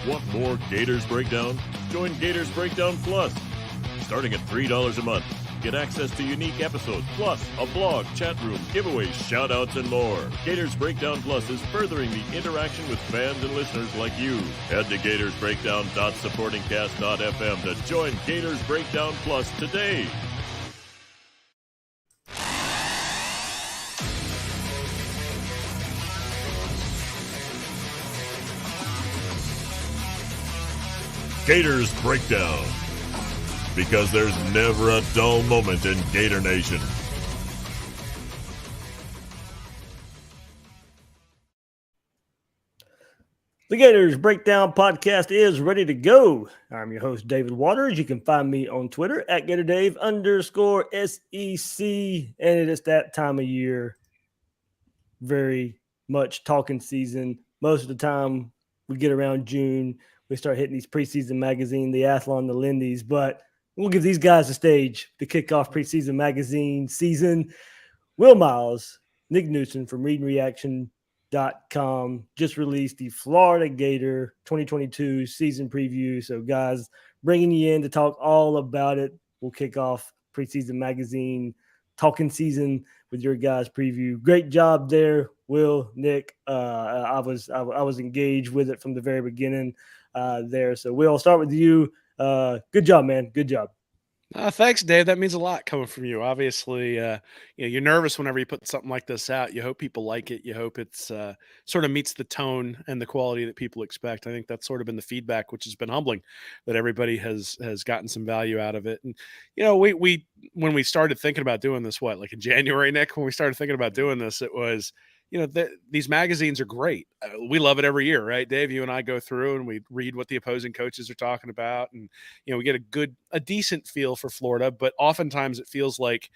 Want more Gators Breakdown? Join Gators Breakdown Plus. Starting at $3 a month, get access to unique episodes, plus a blog, chat room, giveaways, shout-outs, and more. Gators Breakdown Plus is furthering the interaction with fans and listeners like you. Head to gatorsbreakdown.supportingcast.fm to join Gators Breakdown Plus today. Gators Breakdown, because there's never a dull moment in Gator Nation. The Gators Breakdown podcast is ready to go. I'm your host, David Waters. You can find me on Twitter at GatorDave_SEC. And it is that time of year, very much talking season. Most of the time we get around June, we start hitting these preseason magazine, the Athlon, the Lindy's, but we'll give these guys a stage to kick off preseason magazine season. Will Miles, Nick Knudsen from ReadingReaction.com just released the Florida Gator 2022 season preview. So, guys, bringing you in to talk all about it. We'll kick off preseason magazine talking season with your guys' preview. Great job there, Will, Nick. I was engaged with it from the very beginning there. So, Will, I'll start with you. Good job, man. Good job. Thanks, Dave. That means a lot coming from you. Obviously, you're nervous whenever you put something like this out. You hope people like it. You hope it's sort of meets the tone and the quality that people expect. I think that's sort of been the feedback, which has been humbling, that everybody has gotten some value out of it. And we when we started thinking about doing this, like in January, Nick, when we started thinking about doing this, it was, these magazines are great. We love it every year, right, Dave? You and I go through and we read what the opposing coaches are talking about. And, we get a decent feel for Florida, but oftentimes it feels like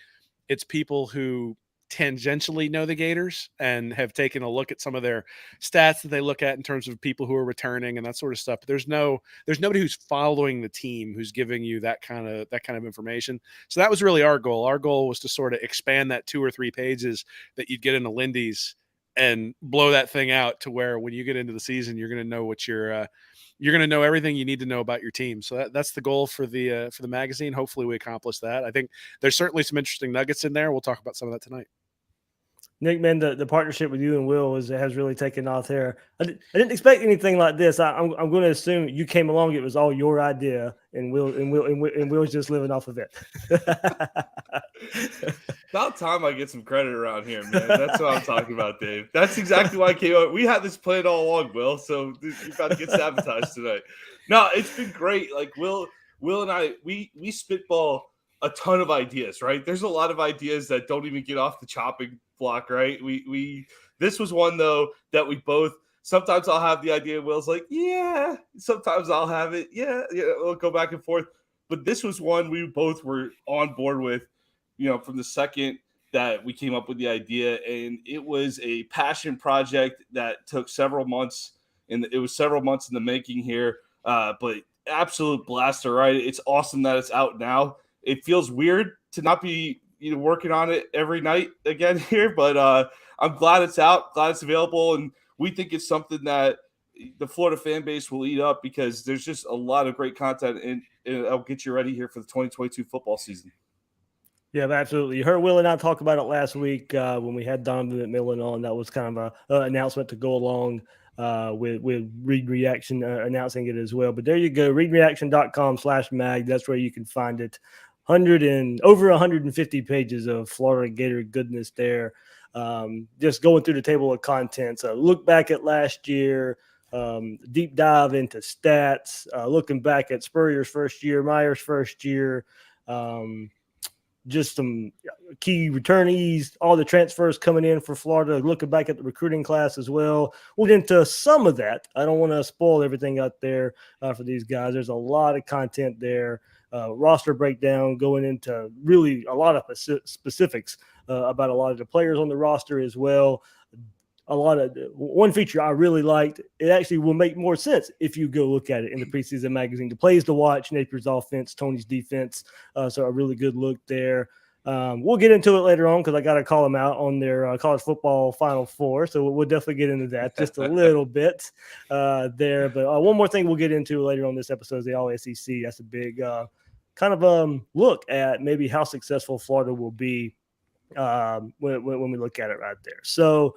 it's people who tangentially know the Gators and have taken a look at some of their stats that they look at in terms of people who are returning and that sort of stuff. But there's nobody who's following the team who's giving you that kind of information. So that was really our goal. Our goal was to sort of expand that 2 or 3 pages that you'd get in the Lindy's and blow that thing out to where when you get into the season, you're going to know what you're going to know everything you need to know about your team. So that's the goal for the magazine. Hopefully we accomplish that. I think there's certainly some interesting nuggets in there. We'll talk about some of that tonight. Nick, man, the partnership with you and Will has really taken off there. I didn't expect anything like this. I'm going to assume you came along; it was all your idea, and Will's just living off of it. About time I get some credit around here, man. That's what I'm talking about, Dave. That's exactly why I came out. We had this planned all along, Will. So you're about to get sabotaged tonight. No, it's been great. Like Will and I, we spitball a ton of ideas, right? There's a lot of ideas that don't even get off the chopping block, right? This was one though that we both. Sometimes I'll have the idea. Will's like, yeah. Sometimes I'll have it. Yeah. We'll go back and forth. But this was one we both were on board with, from the second that we came up with the idea, and it was a passion project that took several months, and it was several months in the making here. But absolute blaster, right? It's awesome that it's out now. It feels weird to not be working on it every night again here, but I'm glad it's out, glad it's available, and we think it's something that the Florida fan base will eat up because there's just a lot of great content, and it'll get you ready here for the 2022 football season. Yeah, absolutely. You heard Will and I talk about it last week when we had Donovan McMillan on. That was kind of an announcement to go along with Read Reaction announcing it as well. But there you go, readreaction.com/mag. That's where you can find it. Over 150 pages of Florida Gator goodness there. Just going through the table of contents. Look back at last year, deep dive into stats, looking back at Spurrier's first year, Meyer's first year, just some key returnees, all the transfers coming in for Florida, looking back at the recruiting class as well. We'll get into some of that. I don't want to spoil everything out there for these guys. There's a lot of content there. Roster breakdown going into really a lot of specifics about a lot of the players on the roster as well. One feature I really liked, it actually will make more sense if you go look at it in the preseason magazine. The plays to watch, Napier's offense, Tony's defense. So a really good look there. We'll get into it later on because I got to call them out on their college football Final Four. So we'll definitely get into that just a little bit there. But one more thing we'll get into later on this episode is the All-SEC. That's a big kind of look at maybe how successful Florida will be when we look at it right there. So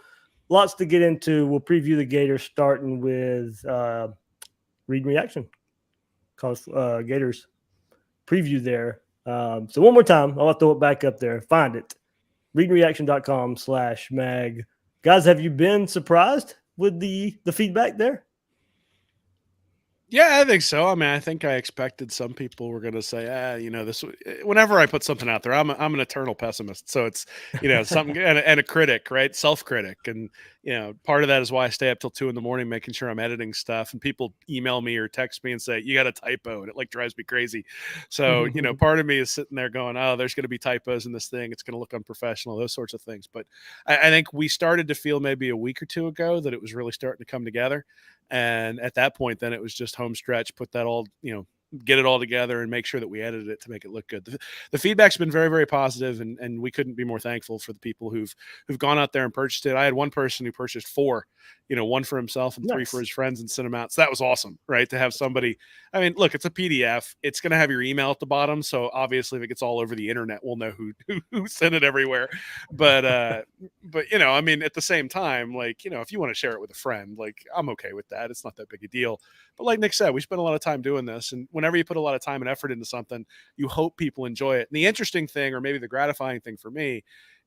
lots to get into. We'll preview the Gators starting with read and reaction. College Gators preview there. So one more time, I'll throw it back up there. Find it. readandreaction.com/mag. Guys, have you been surprised with the feedback there? Yeah, I think so. I mean, I think I expected some people were going to say, this. Whenever I put something out there, I'm an eternal pessimist. So it's, something and a critic, right? Self-critic, and part of that is why I stay up till 2 a.m. making sure I'm editing stuff. And people email me or text me and say, "You got a typo," and it drives me crazy. So part of me is sitting there going, "Oh, there's going to be typos in this thing. It's going to look unprofessional." Those sorts of things. But I think we started to feel maybe a week or two ago that it was really starting to come together. And at that point, then it was just home stretch, put that all, get it all together and make sure that we edited it to make it look good. The feedback's been very, very positive, and we couldn't be more thankful for the people who've gone out there and purchased it. I had one person who purchased 4, one for himself and 3 for his friends and sent them out. So that was awesome, right? To have somebody, I mean, look, it's a PDF. It's going to have your email at the bottom. So obviously if it gets all over the internet, we'll know who sent it everywhere. But at the same time, if you want to share it with a friend, I'm okay with that. It's not that big a deal. But like Nick said, we spent a lot of time doing this. And whenever you put a lot of time and effort into something, you hope people enjoy it. And the interesting thing, or maybe the gratifying thing for me,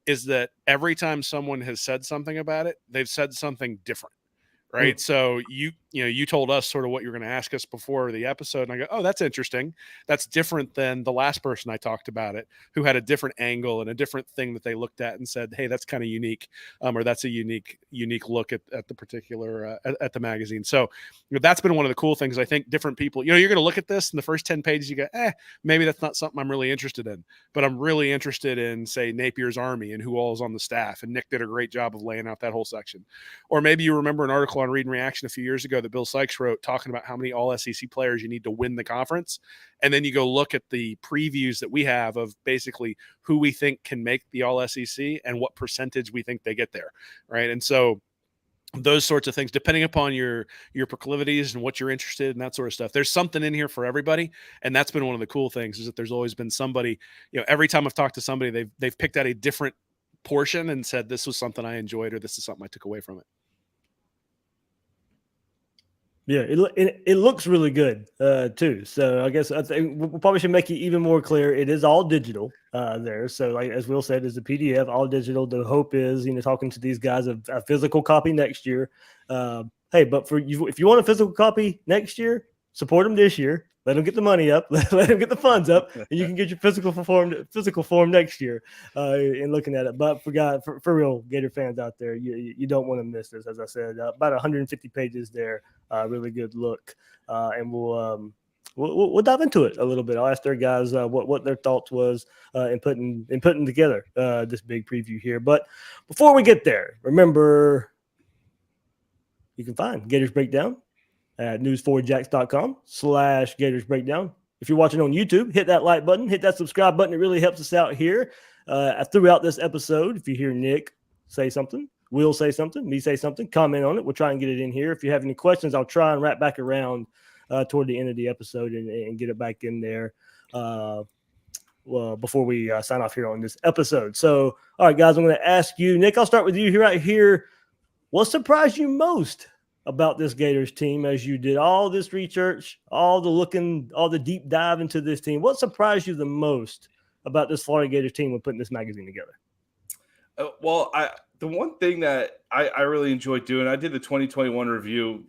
is that every time someone has said something about it, they've said something different. Right. So you told us sort of what you're going to ask us before the episode. And I go, oh, that's interesting. That's different than the last person I talked about it, who had a different angle and a different thing that they looked at and said, hey, that's kind of unique. Or that's a unique look at the particular, at the magazine. So that's been one of the cool things. I think different people, you're going to look at this in the first 10 pages, you go, maybe that's not something I'm really interested in, but I'm really interested in, say, Napier's Army and who all is on the staff. And Nick did a great job of laying out that whole section. Or maybe you remember an article on Read and Reaction a few years ago that Bill Sykes wrote talking about how many all-SEC players you need to win the conference. And then you go look at the previews that we have of basically who we think can make the all-SEC and what percentage we think they get there, right? And so those sorts of things, depending upon your proclivities and what you're interested in, that sort of stuff, there's something in here for everybody. And that's been one of the cool things, is that there's always been somebody, every time I've talked to somebody, they've picked out a different portion and said, this was something I enjoyed, or this is something I took away from it. Yeah, it looks really good too. So I think we probably should make it even more clear. It is all digital there. So as Will said, it's a PDF, all digital. The hope is, talking to these guys, a physical copy next year. Hey, but for you, if you want a physical copy next year, support them this year. Let them get the money up. Let them get the funds up, and you can get your physical form next year in looking at it. But for real Gator fans out there, you don't want to miss this. As I said, about 150 pages there. Really good look, and we'll dive into it a little bit. I'll ask their guys what their thoughts was in putting together this big preview here. But before we get there, remember you can find Gators Breakdown at news4jax.com/Gators Breakdown. If you're watching on YouTube, hit that like button, hit that subscribe button. It really helps us out here throughout this episode. If you hear Nick say something, Will say something, me say something, comment on it. We'll try and get it in here. If you have any questions, I'll try and wrap back around toward the end of the episode and get it back in there before we sign off here on this episode. So, all right, guys, I'm going to ask you, Nick, I'll start with you here right here. What surprised you most about this Gators team as you did all this research, all the deep dive into this team? What surprised you the most about this Florida Gator team when putting this magazine together? The one thing that I really enjoyed doing, I did the 2021 review,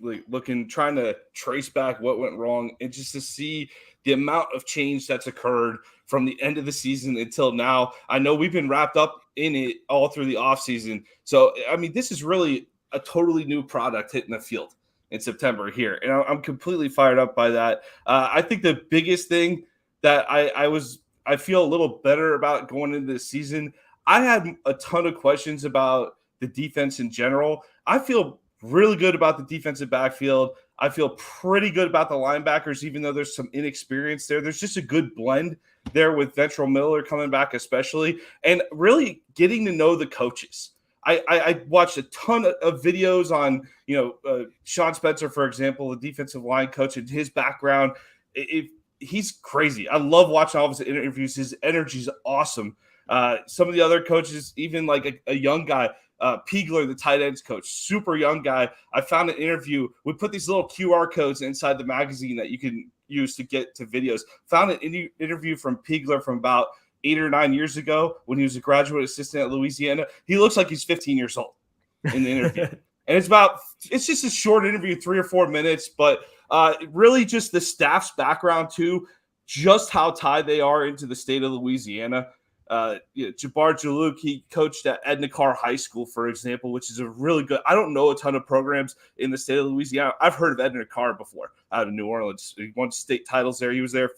trying to trace back what went wrong and just to see the amount of change that's occurred from the end of the season until now. I know we've been wrapped up in it all through the offseason. So, I mean, this is really a totally new product hitting the field in September here. And I'm completely fired up by that. I think the biggest thing that I feel a little better about going into this season, I had a ton of questions about the defense in general. I feel really good about the defensive backfield. I feel pretty good about the linebackers, even though there's some inexperience there. There's just a good blend there with Ventrell Miller coming back, especially, and really getting to know the coaches. I watched a ton of videos on, Sean Spencer, for example, the defensive line coach, and his background. He's crazy. I love watching all of his interviews. His energy is awesome. Some of the other coaches, even like a young guy, Piegler, the tight ends coach, super young guy. I found an interview. We put these little QR codes inside the magazine that you can use to get to videos. Found an interview from Piegler from about 8 or 9 years ago when he was a graduate assistant at Louisiana. He looks like he's 15 years old in the interview. And it's just a short interview, 3 or 4 minutes, but really just the staff's background too, just how tied they are into the state of Louisiana. Jabbar Jalouk, he coached at Edna Carr High School, for example, which is a really good. I don't know a ton of programs in the state of Louisiana. I've heard of Edna Carr before out of New Orleans. He won state titles there. He was there.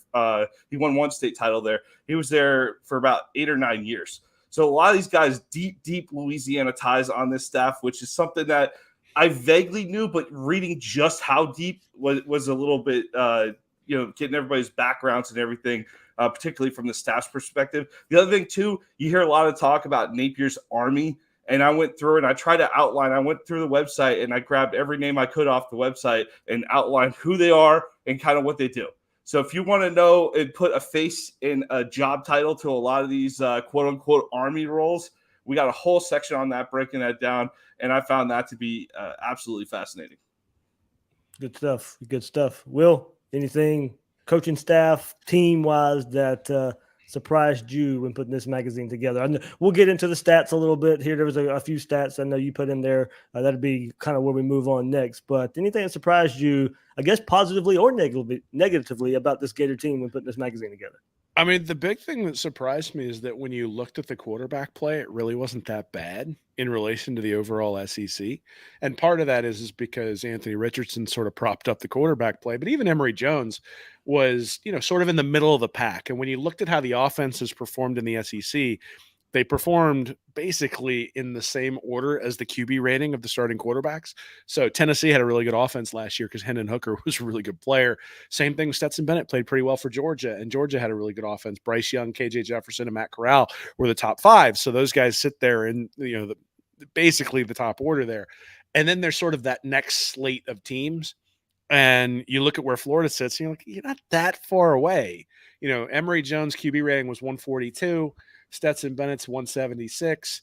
He won one state title there. He was there for about 8 or 9 years. So a lot of these guys, deep Louisiana ties on this staff, which is something that I vaguely knew, but reading just how deep was a little bit, getting everybody's backgrounds and everything. Particularly from the staff's perspective. The other thing, too, you hear a lot of talk about Napier's Army, and I went through and I tried to outline. I went through the website, and I grabbed every name I could off the website and outlined who they are and kind of what they do. So if you want to know and put a face in a job title to a lot of these quote-unquote Army roles, we got a whole section on that, breaking that down, and I found that to be absolutely fascinating. Good stuff. Will, anything – coaching staff, team-wise, that surprised you when putting this magazine together? I know we'll get into the stats a little bit here. There was a few stats I know you put in there. That'd be kind of where we move on next. But anything that surprised you, I guess, positively or negatively about this Gator team when putting this magazine together? I mean, the big thing that surprised me is that when you looked at the quarterback play, it really wasn't that bad in relation to the overall SEC. And part of that is because Anthony Richardson sort of propped up the quarterback play. But even Emory Jones was, sort of in the middle of the pack. And when you looked at how the offenses performed in the SEC, they performed basically in the same order as the QB rating of the starting quarterbacks. So Tennessee had a really good offense last year because Hendon Hooker was a really good player. Same thing, Stetson Bennett played pretty well for Georgia, and Georgia had a really good offense. Bryce Young, KJ Jefferson, and Matt Corral were the top 5. So those guys sit there in, basically the top order there. And then there's sort of that next slate of teams. And you look at where Florida sits, and you're like, you're not that far away. Emory Jones' QB rating was 142. Stetson Bennett's 176,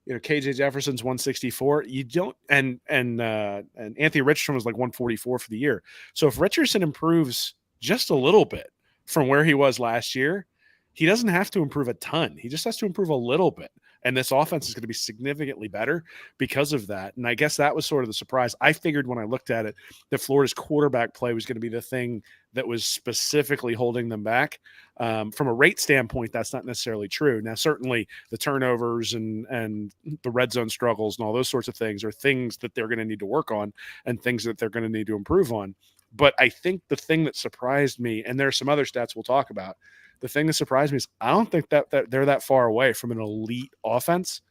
KJ Jefferson's 164. You don't, and Anthony Richardson was like 144 for the year. So if Richardson improves just a little bit from where he was last year, he doesn't have to improve a ton. He just has to improve a little bit. And this offense is going to be significantly better because of that. And I guess that was sort of the surprise. I figured when I looked at it that Florida's quarterback play was going to be the thing that was specifically holding them back. From a rate standpoint, that's not necessarily true. Now, certainly the turnovers and the red zone struggles and all those sorts of things are things that they're going to need to work on and things that they're going to need to improve on. But I think the thing that surprised me, and there are some other stats we'll talk about, the thing that surprised me is I don't think that they're that far away from an elite offense.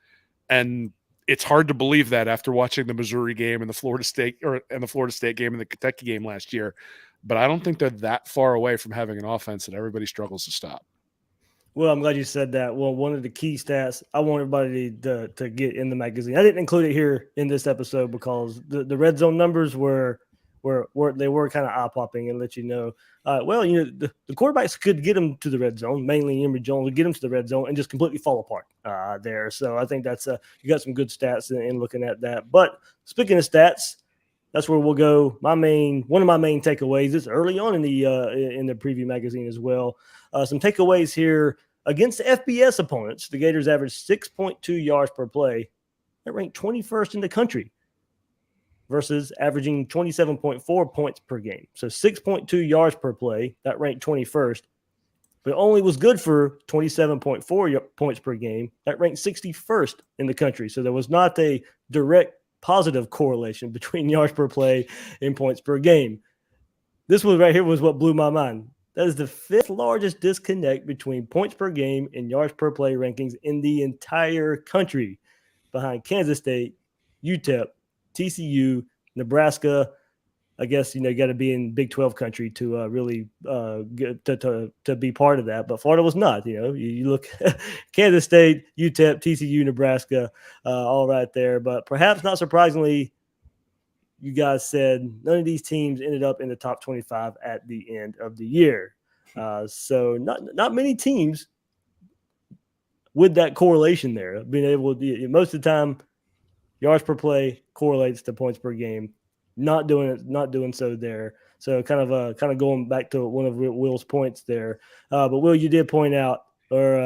And it's hard to believe that after watching the Missouri game and the Florida State game and the Kentucky game last year. But I don't think they're that far away from having an offense that everybody struggles to stop. Well, I'm glad you said that. Well, one of the key stats I want everybody to get in the magazine. I didn't include it here in this episode because the red zone numbers were kind of eye-popping and let you know. The quarterbacks could get them to the red zone, mainly Emory Jones would get them to the red zone and just completely fall apart there. So I think that's you got some good stats in looking at that. But speaking of stats, that's where we'll go. One of my main takeaways is early on in the preview magazine as well. Some takeaways here against FBS opponents. The Gators averaged 6.2 yards per play. That ranked 21st in the country, versus averaging 27.4 points per game. So 6.2 yards per play, that ranked 21st, but only was good for 27.4 points per game. That ranked 61st in the country. So there was not a direct positive correlation between yards per play and points per game. This was right here was what blew my mind. That is the 5th largest disconnect between points per game and yards per play rankings in the entire country, behind Kansas State, UTEP, TCU, Nebraska, I guess, you got to be in Big 12 country to really get to be part of that. But Florida was not. You look Kansas State, UTEP, TCU, Nebraska, all right there. But perhaps not surprisingly, you guys said none of these teams ended up in the top 25 at the end of the year. So not many teams with that correlation there, being able to, most of the time, yards per play correlates to points per game. Not doing so there. So kind of going back to one of Will's points there. But Will, you did point out, or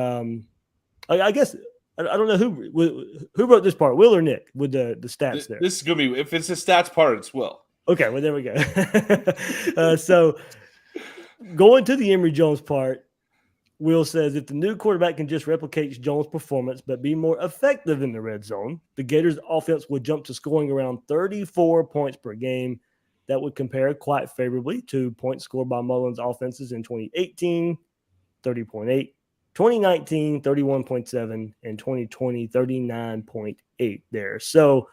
I guess I don't know who wrote this part, Will or Nick, with the stats there. This is gonna be, if it's a stats part, it's Will. Okay, well there we go. So going to the Emory Jones part, Will says, if the new quarterback can just replicate Jones' performance but be more effective in the red zone, the Gators' offense would jump to scoring around 34 points per game. That would compare quite favorably to points scored by Mullen's offenses in 2018, 30.8, 2019, 31.7, and 2020, 39.8 there. So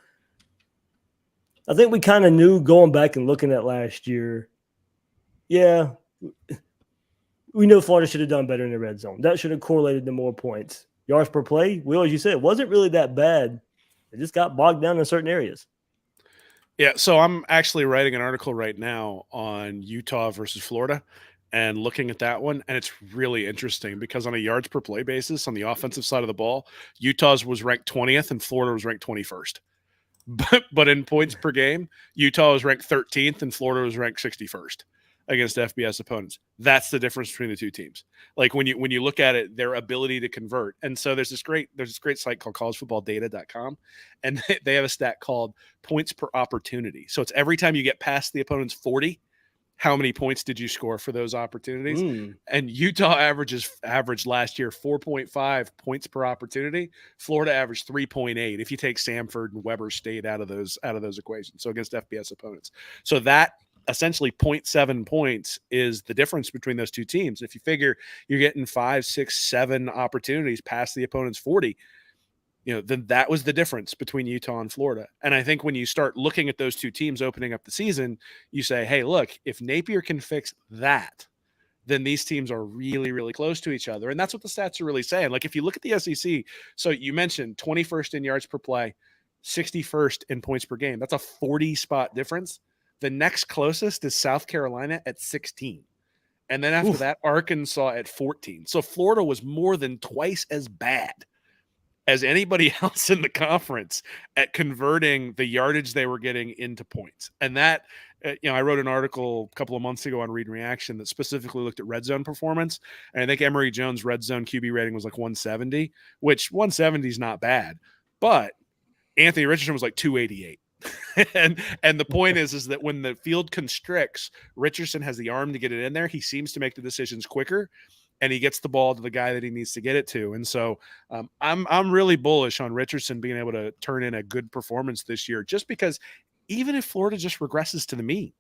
I think we kind of knew going back and looking at last year, yeah, we know Florida should have done better in the red zone. That should have correlated to more points. Yards per play, Will, as you said, it wasn't really that bad. It just got bogged down in certain areas. Yeah, so I'm actually writing an article right now on Utah versus Florida and looking at that one, and it's really interesting because on a yards per play basis, on the offensive side of the ball, Utah's was ranked 20th and Florida was ranked 21st. But in points per game, Utah was ranked 13th and Florida was ranked 61st. Against FBS opponents. That's the difference between the two teams. Like when you look at it, their ability to convert. And so there's this great site called collegefootballdata.com, and they have a stat called points per opportunity. So it's every time you get past the opponent's 40, how many points did you score for those opportunities? And Utah averaged last year 4.5 points per opportunity. Florida averaged 3.8 if you take Samford and Weber State out of those equations. So against FBS opponents. So that essentially 0.7 points is the difference between those two teams. If you figure you're getting 5, 6, 7 opportunities past the opponent's 40, then that was the difference between Utah and Florida. And I think when you start looking at those two teams opening up the season, you say, hey, look, if Napier can fix that, then these teams are really, really close to each other. And that's what the stats are really saying. Like if you look at the SEC, so you mentioned 21st in yards per play, 61st in points per game. That's a 40 spot difference. The next closest is South Carolina at 16. And then after that, Arkansas at 14. So Florida was more than twice as bad as anybody else in the conference at converting the yardage they were getting into points. And that, I wrote an article a couple of months ago on Read and Reaction that specifically looked at red zone performance. And I think Emory Jones' red zone QB rating was like 170, which 170 is not bad. But Anthony Richardson was like 288. and the point is that when the field constricts, Richardson has the arm to get it in there. He seems to make the decisions quicker, and he gets the ball to the guy that he needs to get it to. And so I'm really bullish on Richardson being able to turn in a good performance this year, just because even if Florida just regresses to the mean,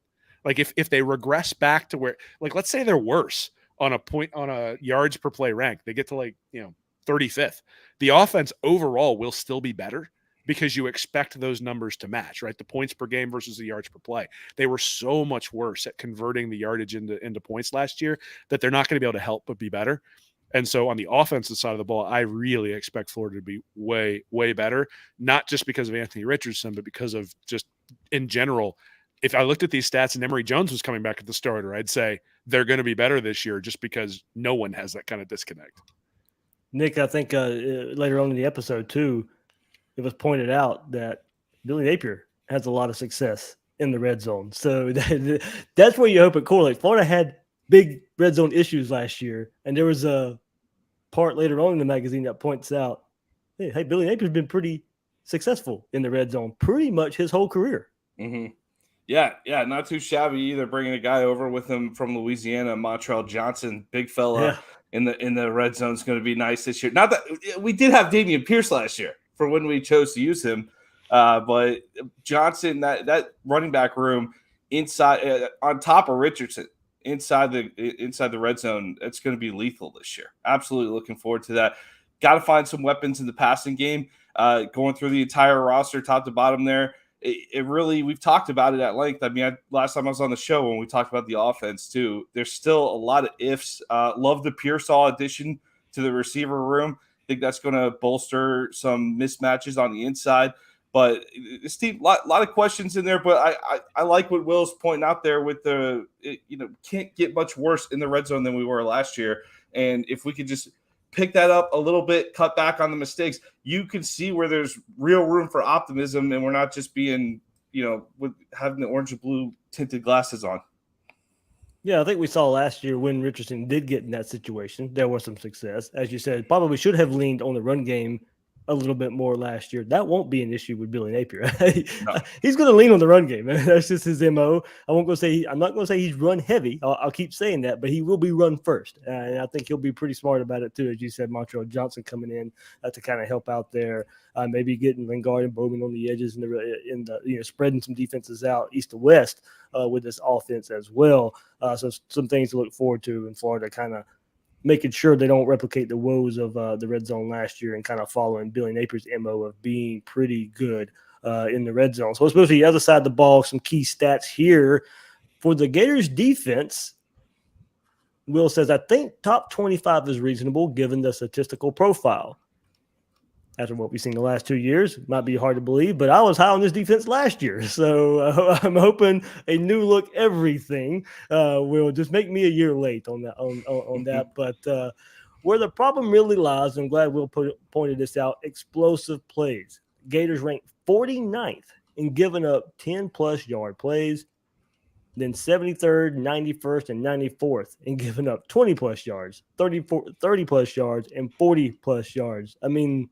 like if they regress back to where, like, let's say they're worse on a yards per play rank, they get to 35th, the offense overall will still be better, because you expect those numbers to match, right? The points per game versus the yards per play. They were so much worse at converting the yardage into points last year that they're not going to be able to help but be better. And so on the offensive side of the ball, I really expect Florida to be way, way better, not just because of Anthony Richardson, but because of just in general. If I looked at these stats and Emory Jones was coming back at the starter, I'd say they're going to be better this year just because no one has that kind of disconnect. Nick, I think later on in the episode too, it was pointed out that Billy Napier has a lot of success in the red zone. So that's where you hope it correlates. Florida had big red zone issues last year, and there was a part later on in the magazine that points out, hey, Billy Napier's been pretty successful in the red zone pretty much his whole career. Mm-hmm. Yeah, not too shabby either. Bringing a guy over with him from Louisiana, Montreal Johnson, big fella in the red zone is going to be nice this year. Not that we did have Damian Pierce last year for when we chose to use him, but Johnson, that running back room inside on top of Richardson inside the red zone, it's going to be lethal this year. Absolutely looking forward to that. Got to find some weapons in the passing game. Going through the entire roster, top to bottom there. it really, we've talked about it at length. I mean, last time I was on the show when we talked about the offense too, there's still a lot of ifs. Love the Pearsall addition to the receiver room. I think that's going to bolster some mismatches on the inside. But this team, lot of questions in there. But I like what Will's pointing out there with can't get much worse in the red zone than we were last year. And if we could just pick that up a little bit, cut back on the mistakes, you can see where there's real room for optimism, and we're not just being, with having the orange and blue tinted glasses on. Yeah, I think we saw last year when Richardson did get in that situation, there was some success. As you said, probably should have leaned on the run game a little bit more last year. That won't be an issue with Billy Napier. No. He's going to lean on the run game. That's just his MO. I'm not going to say he's run heavy. I'll keep saying that, but he will be run first. And I think he'll be pretty smart about it too. As you said, Montreal Johnson coming in to kind of help out there. Maybe getting Lingard and Bowman on the edges and spreading some defenses out east to west with this offense as well. So some things to look forward to in Florida, kind of making sure they don't replicate the woes of the red zone last year and kind of following Billy Napier's MO of being pretty good in the red zone. So let's move to the other side of the ball. Some key stats here for the Gators defense. Will says, I think top 25 is reasonable given the statistical profile. After what we've seen the last 2 years, it might be hard to believe, but I was high on this defense last year. So I'm hoping a new look everything will just make me a year late on that. On that. But where the problem really lies, I'm glad Will pointed this out, explosive plays. Gators ranked 49th in giving up 10-plus yard plays, then 73rd, 91st, and 94th in giving up 20-plus yards, 30-plus yards, and 40-plus yards. I mean,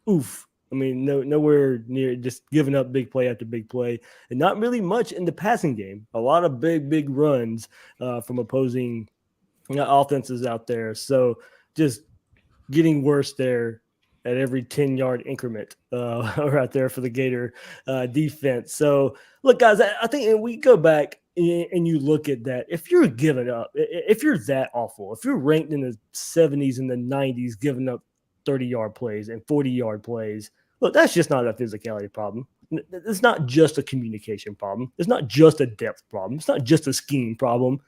oof. I mean, nowhere near just giving up big play after big play, and not really much in the passing game. A lot of big runs from opposing offenses out there. So just getting worse there at every 10-yard increment right there for the Gator defense. So, look, guys, I think and we go back and you look at that. If you're giving up, if you're that awful, if you're ranked in the 70s and the 90s giving up 30-yard plays and 40-yard plays, look, that's just not a physicality problem. It's not just a communication problem. It's not just a depth problem. It's not just a scheme problem.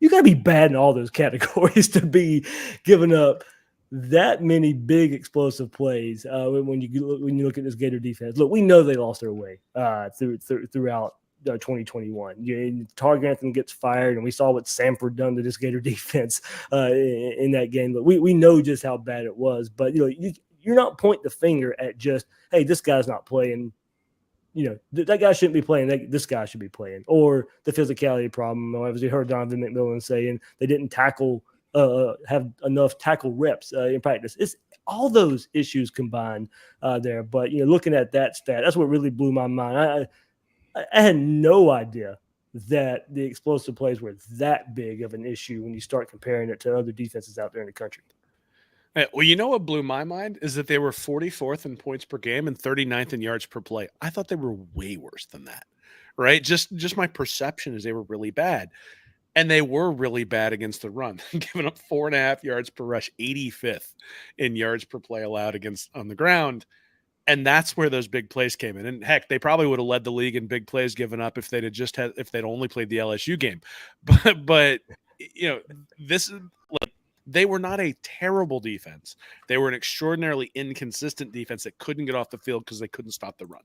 You got to be bad in all those categories to be giving up that many big explosive plays. When you look at this Gator defense, look, we know they lost their way throughout 2021. Target Grantham gets fired, and we saw what Samford done to this Gator defense in that game. But we know just how bad it was. But you're not pointing the finger at just, hey, this guy's not playing. That guy shouldn't be playing. This guy should be playing, or the physicality problem. Or as we heard Donovan McMillan saying, they didn't have enough tackle reps in practice. It's all those issues combined there. But looking at that stat, that's what really blew my mind. I had no idea that the explosive plays were that big of an issue when you start comparing it to other defenses out there in the country. Well, what blew my mind is that they were 44th in points per game and 39th in yards per play. I thought they were way worse than that, right? Just my perception is they were really bad. And they were really bad against the run, giving up 4.5 yards per rush, 85th in yards per play allowed on the ground. And that's where those big plays came in. And heck, they probably would have led the league in big plays given up if they'd only played the LSU game. But this is they were not a terrible defense. They were an extraordinarily inconsistent defense that couldn't get off the field because they couldn't stop the run.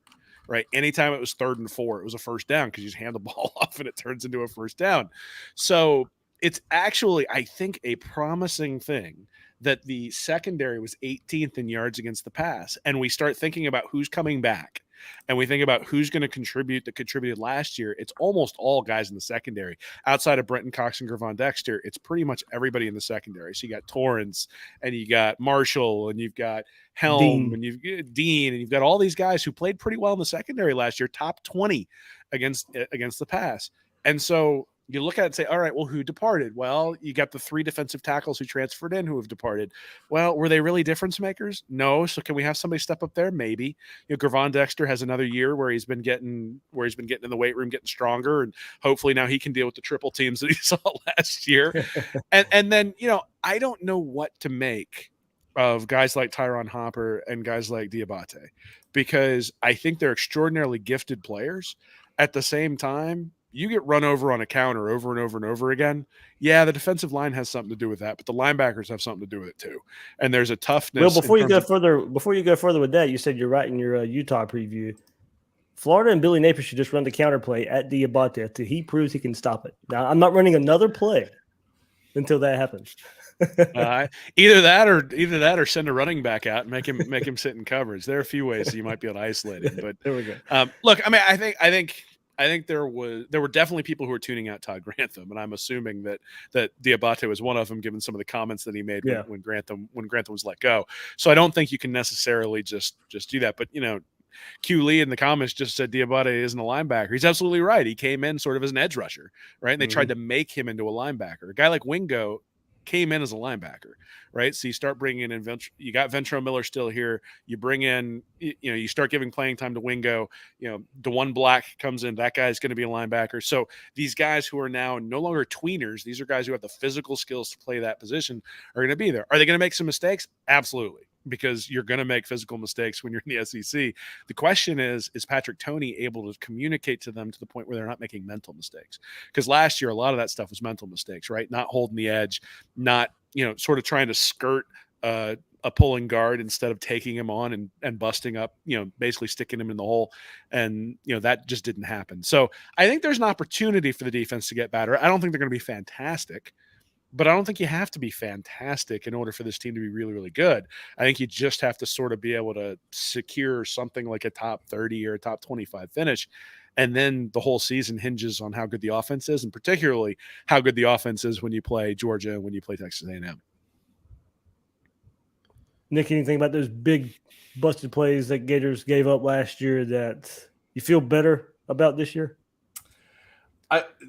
Right. Anytime it was 3rd and 4, it was a first down because you just hand the ball off and it turns into a first down. So it's actually, I think, a promising thing that the secondary was 18th in yards against the pass. And we start thinking about who's coming back and we think about who's going to contribute that contributed last year. It's almost all guys in the secondary outside of Brenton Cox and Gervon Dexter. It's pretty much everybody in the secondary. So you got Torrance and you got Marshall and you've got Helm and you've got Dean and you've got all these guys who played pretty well in the secondary last year, top 20 against the pass. And so you look at it and say, all right, well, who departed? Well, you got the 3 defensive tackles who transferred in who have departed. Well, were they really difference makers? No. So can we have somebody step up there? Maybe. Gervon Dexter has another year where he's been getting in the weight room, getting stronger, and hopefully now he can deal with the triple teams that he saw last year. and then, I don't know what to make of guys like Tyron Hopper and guys like Diabate, because I think they're extraordinarily gifted players. At the same time, you get run over on a counter over and over and over again. Yeah, the defensive line has something to do with that, but the linebackers have something to do with it too. And there's a toughness. Well, before you go further with that, you said you're right in your Utah preview. Florida and Billy Napier should just run the counter play at Diabate until he proves he can stop it. Now, I'm not running another play until that happens. Either that or send a running back out and make him sit in coverage. There are a few ways you might be able to isolate him. But there we go. Look, I mean, I think there were definitely people who were tuning out Todd Grantham, and I'm assuming that Diabate was one of them, given some of the comments that he made when Grantham was let go. So I don't think you can necessarily just do that. But Q Lee in the comments just said Diabate isn't a linebacker. He's absolutely right. He came in sort of as an edge rusher, right? And they tried to make him into a linebacker. A guy like Wingo came in as a linebacker, right? So you start bringing in you got Ventrell Miller still here. You bring in, you start giving playing time to Wingo. DeJuan Black comes in. That guy's going to be a linebacker. So these guys who are now no longer tweeners, these are guys who have the physical skills to play that position, are going to be there. Are they going to make some mistakes? Absolutely. Because you're going to make physical mistakes when you're in the SEC. The question is Patrick Toney able to communicate to them to the point where they're not making mental mistakes? Because last year, a lot of that stuff was mental mistakes, right? Not holding the edge, not, sort of trying to skirt a pulling guard instead of taking him on and busting up, basically sticking him in the hole. And, that just didn't happen. So I think there's an opportunity for the defense to get better. I don't think they're going to be fantastic, but I don't think you have to be fantastic in order for this team to be really, really good. I think you just have to sort of be able to secure something like a top 30 or a top 25 finish. And then the whole season hinges on how good the offense is, and particularly how good the offense is when you play Georgia and when you play Texas A&M. Nick, anything about those big busted plays that Gators gave up last year that you feel better about this year?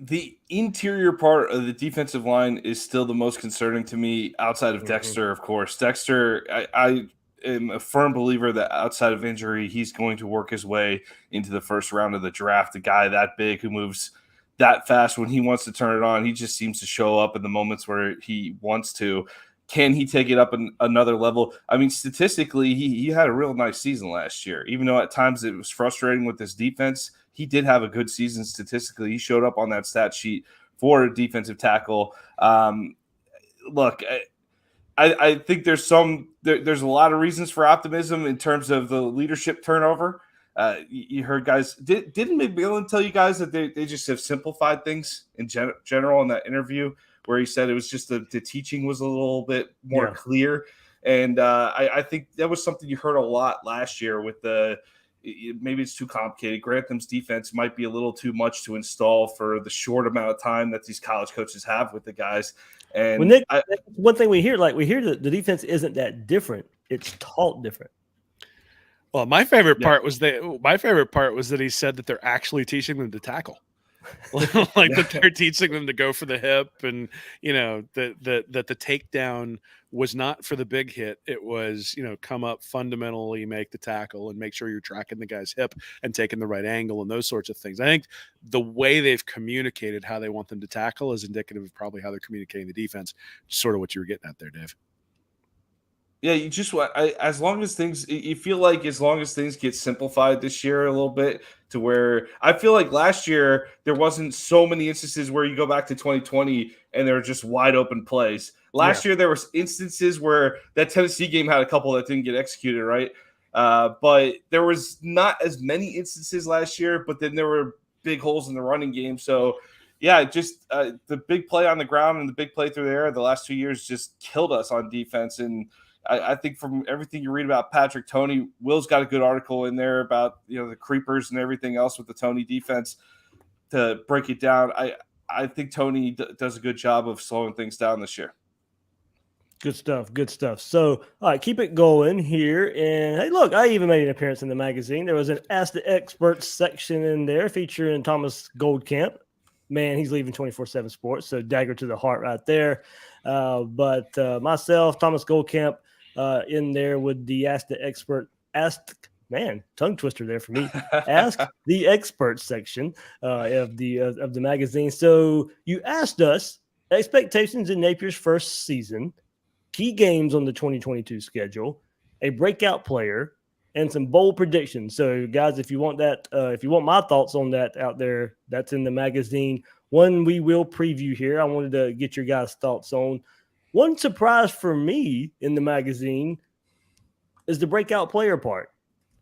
The interior part of the defensive line is still the most concerning to me, outside of Dexter, of course. Dexter, I am a firm believer that outside of injury, he's going to work his way into the first round of the draft. A guy that big who moves that fast when he wants to turn it on, he just seems to show up in the moments where he wants to. Can he take it up another level? I mean, statistically, he had a real nice season last year, even though at times it was frustrating with this defense. He did have a good season statistically. He showed up on that stat sheet for a defensive tackle. Look, I think there's a lot of reasons for optimism in terms of the leadership turnover. You heard guys, didn't McMillan tell you guys that they just have simplified things in general in that interview, where he said it was just the teaching was a little bit more clear. And I think that was something you heard a lot last year with maybe it's too complicated. Grantham's defense might be a little too much to install for the short amount of time that these college coaches have with the guys. And one thing we hear that the defense isn't that different. It's taught different. Well, my favorite part was that he said that they're actually teaching them to tackle. That they're teaching them to go for the hip, and that the takedown was not for the big hit. It was come up, fundamentally make the tackle and make sure you're tracking the guy's hip and taking the right angle and those sorts of things. I think the way they've communicated how they want them to tackle is indicative of probably how they're communicating the defense. Sort of what you were getting at there, Dave. Yeah, you just want as long as things get simplified this year a little bit, to where I feel like last year there wasn't so many instances where you go back to 2020 and there were just wide open plays. Last year there was instances where that Tennessee game had a couple that didn't get executed, right? But there was not as many instances last year, but then there were big holes in the running game. So yeah, just the big play on the ground and the big play through the air the last 2 years just killed us on defense. And I think from everything you read about Patrick Toney, Will's got a good article in there about the creepers and everything else with the Toney defense to break it down. I think Toney does a good job of slowing things down this year. Good stuff. So, all right, keep it going here. And hey, look, I even made an appearance in the magazine. There was an Ask the Experts section in there featuring Thomas Goldcamp. Man, he's leaving 24/7 Sports, so dagger to the heart right there. But myself, Thomas Goldcamp, in there with the Ask the Expert, tongue twister there for me. Ask the Expert section of the magazine. So you asked us expectations in Napier's first season, key games on the 2022 schedule, a breakout player, and some bold predictions. So, guys, if you want that, if you want my thoughts on that out there, that's in the magazine. One we will preview here. I wanted to get your guys' thoughts on. One surprise for me in the magazine is the breakout player part.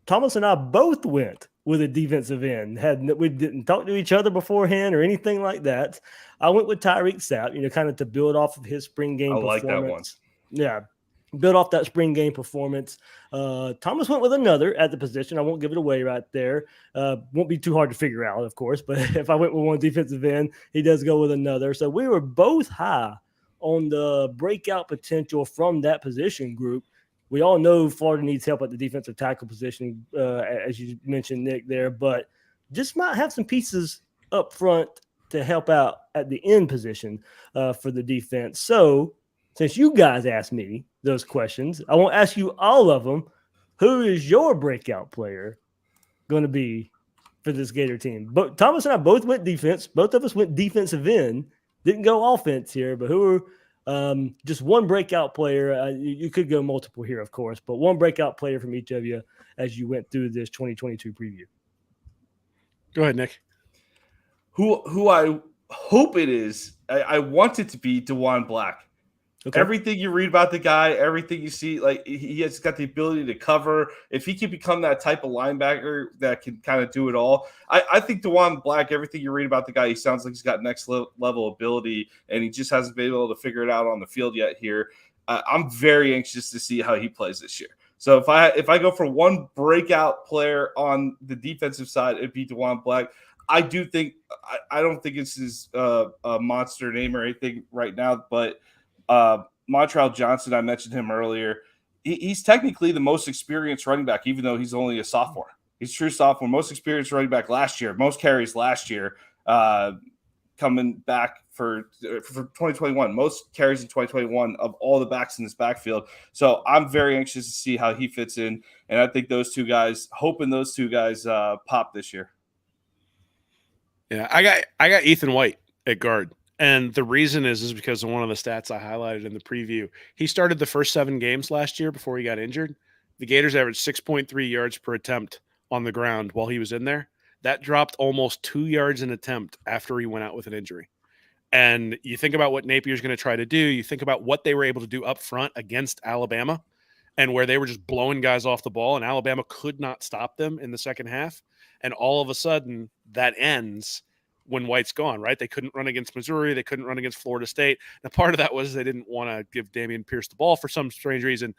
Thomas and I both went with a defensive end. We didn't talk to each other beforehand or anything like that. I went with Tyreek Sapp, kind of to build off of his spring game performance. I like that one. Yeah, build off that spring game performance. Thomas went with another at the position. I won't give it away right there. Won't be too hard to figure out, of course. But if I went with one defensive end, he does go with another. So we were both high on the breakout potential from that position group. We all know Florida needs help at the defensive tackle position, as you mentioned, Nick, there, but just might have some pieces up front to help out at the end position for the defense. So since you guys asked me those questions, I won't ask you all of them. Who is your breakout player going to be for this Gator team? But Thomas and I both went defense. Both of us went defensive end. Didn't go offense here, but who are just one breakout player. You could go multiple here, of course, but one breakout player from each of you as you went through this 2022 preview. Go ahead, Nick. Who I hope it is, I want it to be DeJuan Black. Okay. Everything you read about the guy, everything you see, like he has got the ability to cover. If he can become that type of linebacker that can kind of do it all, I think DeJuan Black, everything you read about the guy, he sounds like he's got next level ability, and he just hasn't been able to figure it out on the field yet here. I'm very anxious to see how he plays this year. So if I go for one breakout player on the defensive side, it'd be DeJuan Black. I do think I don't think it's his a monster name or anything right now, but Montreal Johnson, I mentioned him earlier. He's technically the most experienced running back, even though he's only a sophomore. He's a true sophomore, most experienced running back last year, most carries last year, coming back for 2021, most carries in 2021 of all the backs in this backfield. So I'm very anxious to see how he fits in, and I think those two guys pop this year. Yeah, I got Ethan White at guard. And the reason is because of one of the stats I highlighted in the preview. He started the first 7 games last year before he got injured. The Gators averaged 6.3 yards per attempt on the ground while he was in there. That dropped almost 2 yards an attempt after he went out with an injury. And you think about what Napier's going to try to do. You think about what they were able to do up front against Alabama and where they were just blowing guys off the ball, and Alabama could not stop them in the second half. And all of a sudden, that ends when White's gone, right? They couldn't run against Missouri. They couldn't run against Florida State. Now, part of that was they didn't want to give Dameon Pierce the ball for some strange reason.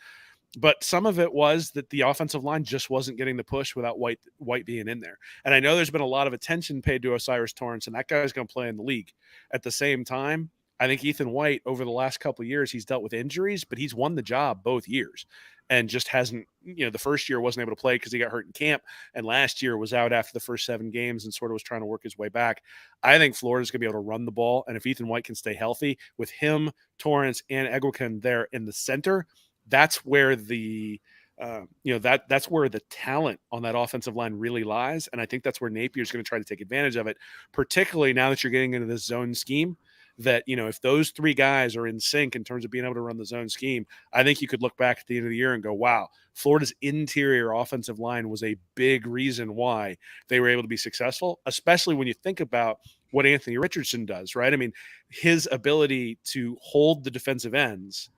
But some of it was that the offensive line just wasn't getting the push without White being in there. And I know there's been a lot of attention paid to Osiris Torrance, and that guy's going to play in the league. At the same time, I think Ethan White, over the last couple of years, he's dealt with injuries, but he's won the job both years and just hasn't, the first year wasn't able to play because he got hurt in camp, and last year was out after the first 7 games and sort of was trying to work his way back. I think Florida's going to be able to run the ball, and if Ethan White can stay healthy with him, Torrance, and Eggleston there in the center, that's where the that's where the talent on that offensive line really lies, and I think that's where Napier's going to try to take advantage of it, particularly now that you're getting into this zone scheme. That, if those 3 guys are in sync in terms of being able to run the zone scheme, I think you could look back at the end of the year and go, wow, Florida's interior offensive line was a big reason why they were able to be successful, especially when you think about what Anthony Richardson does, right? I mean, his ability to hold the defensive ends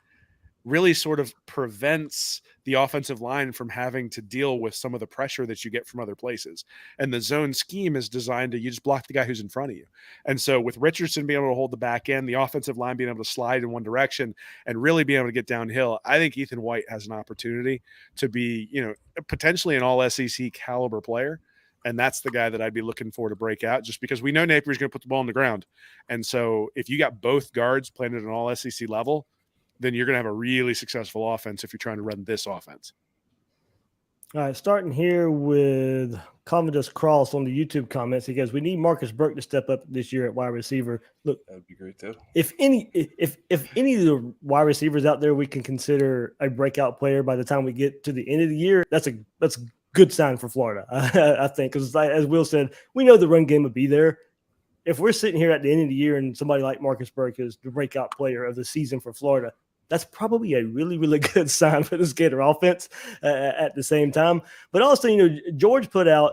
really sort of prevents the offensive line from having to deal with some of the pressure that you get from other places. And the zone scheme is designed to, you just block the guy who's in front of you. And so with Richardson being able to hold the back end, the offensive line being able to slide in one direction and really being able to get downhill, I think Ethan White has an opportunity to be, potentially an all SEC caliber player. And that's the guy that I'd be looking for to break out, just because we know Napier's going to put the ball on the ground. And so if you got both guards playing at an all SEC level, then you're going to have a really successful offense if you're trying to run this offense. All right, starting here with Commodus Cross on the YouTube comments. He goes, we need Marcus Burke to step up this year at wide receiver. Look, that would be great too. If any of the wide receivers out there we can consider a breakout player by the time we get to the end of the year, that's a good sign for Florida, I think. Because as Will said, we know the run game will be there. If we're sitting here at the end of the year and somebody like Marcus Burke is the breakout player of the season for Florida, that's probably a really, really good sign for this Gator offense at the same time. But also, George put out,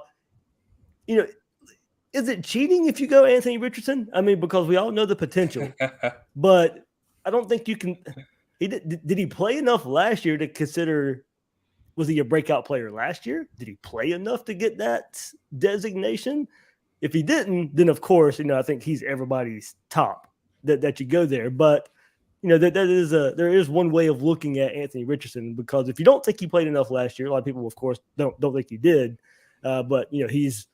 is it cheating if you go Anthony Richardson? I mean, because we all know the potential, but I don't think you can. Did he play enough last year to consider? Was he a breakout player last year? Did he play enough to get that designation? If he didn't, then of course, I think he's everybody's top that you go there. But there is one way of looking at Anthony Richardson, because if you don't think he played enough last year, a lot of people, of course, don't think he did. But he's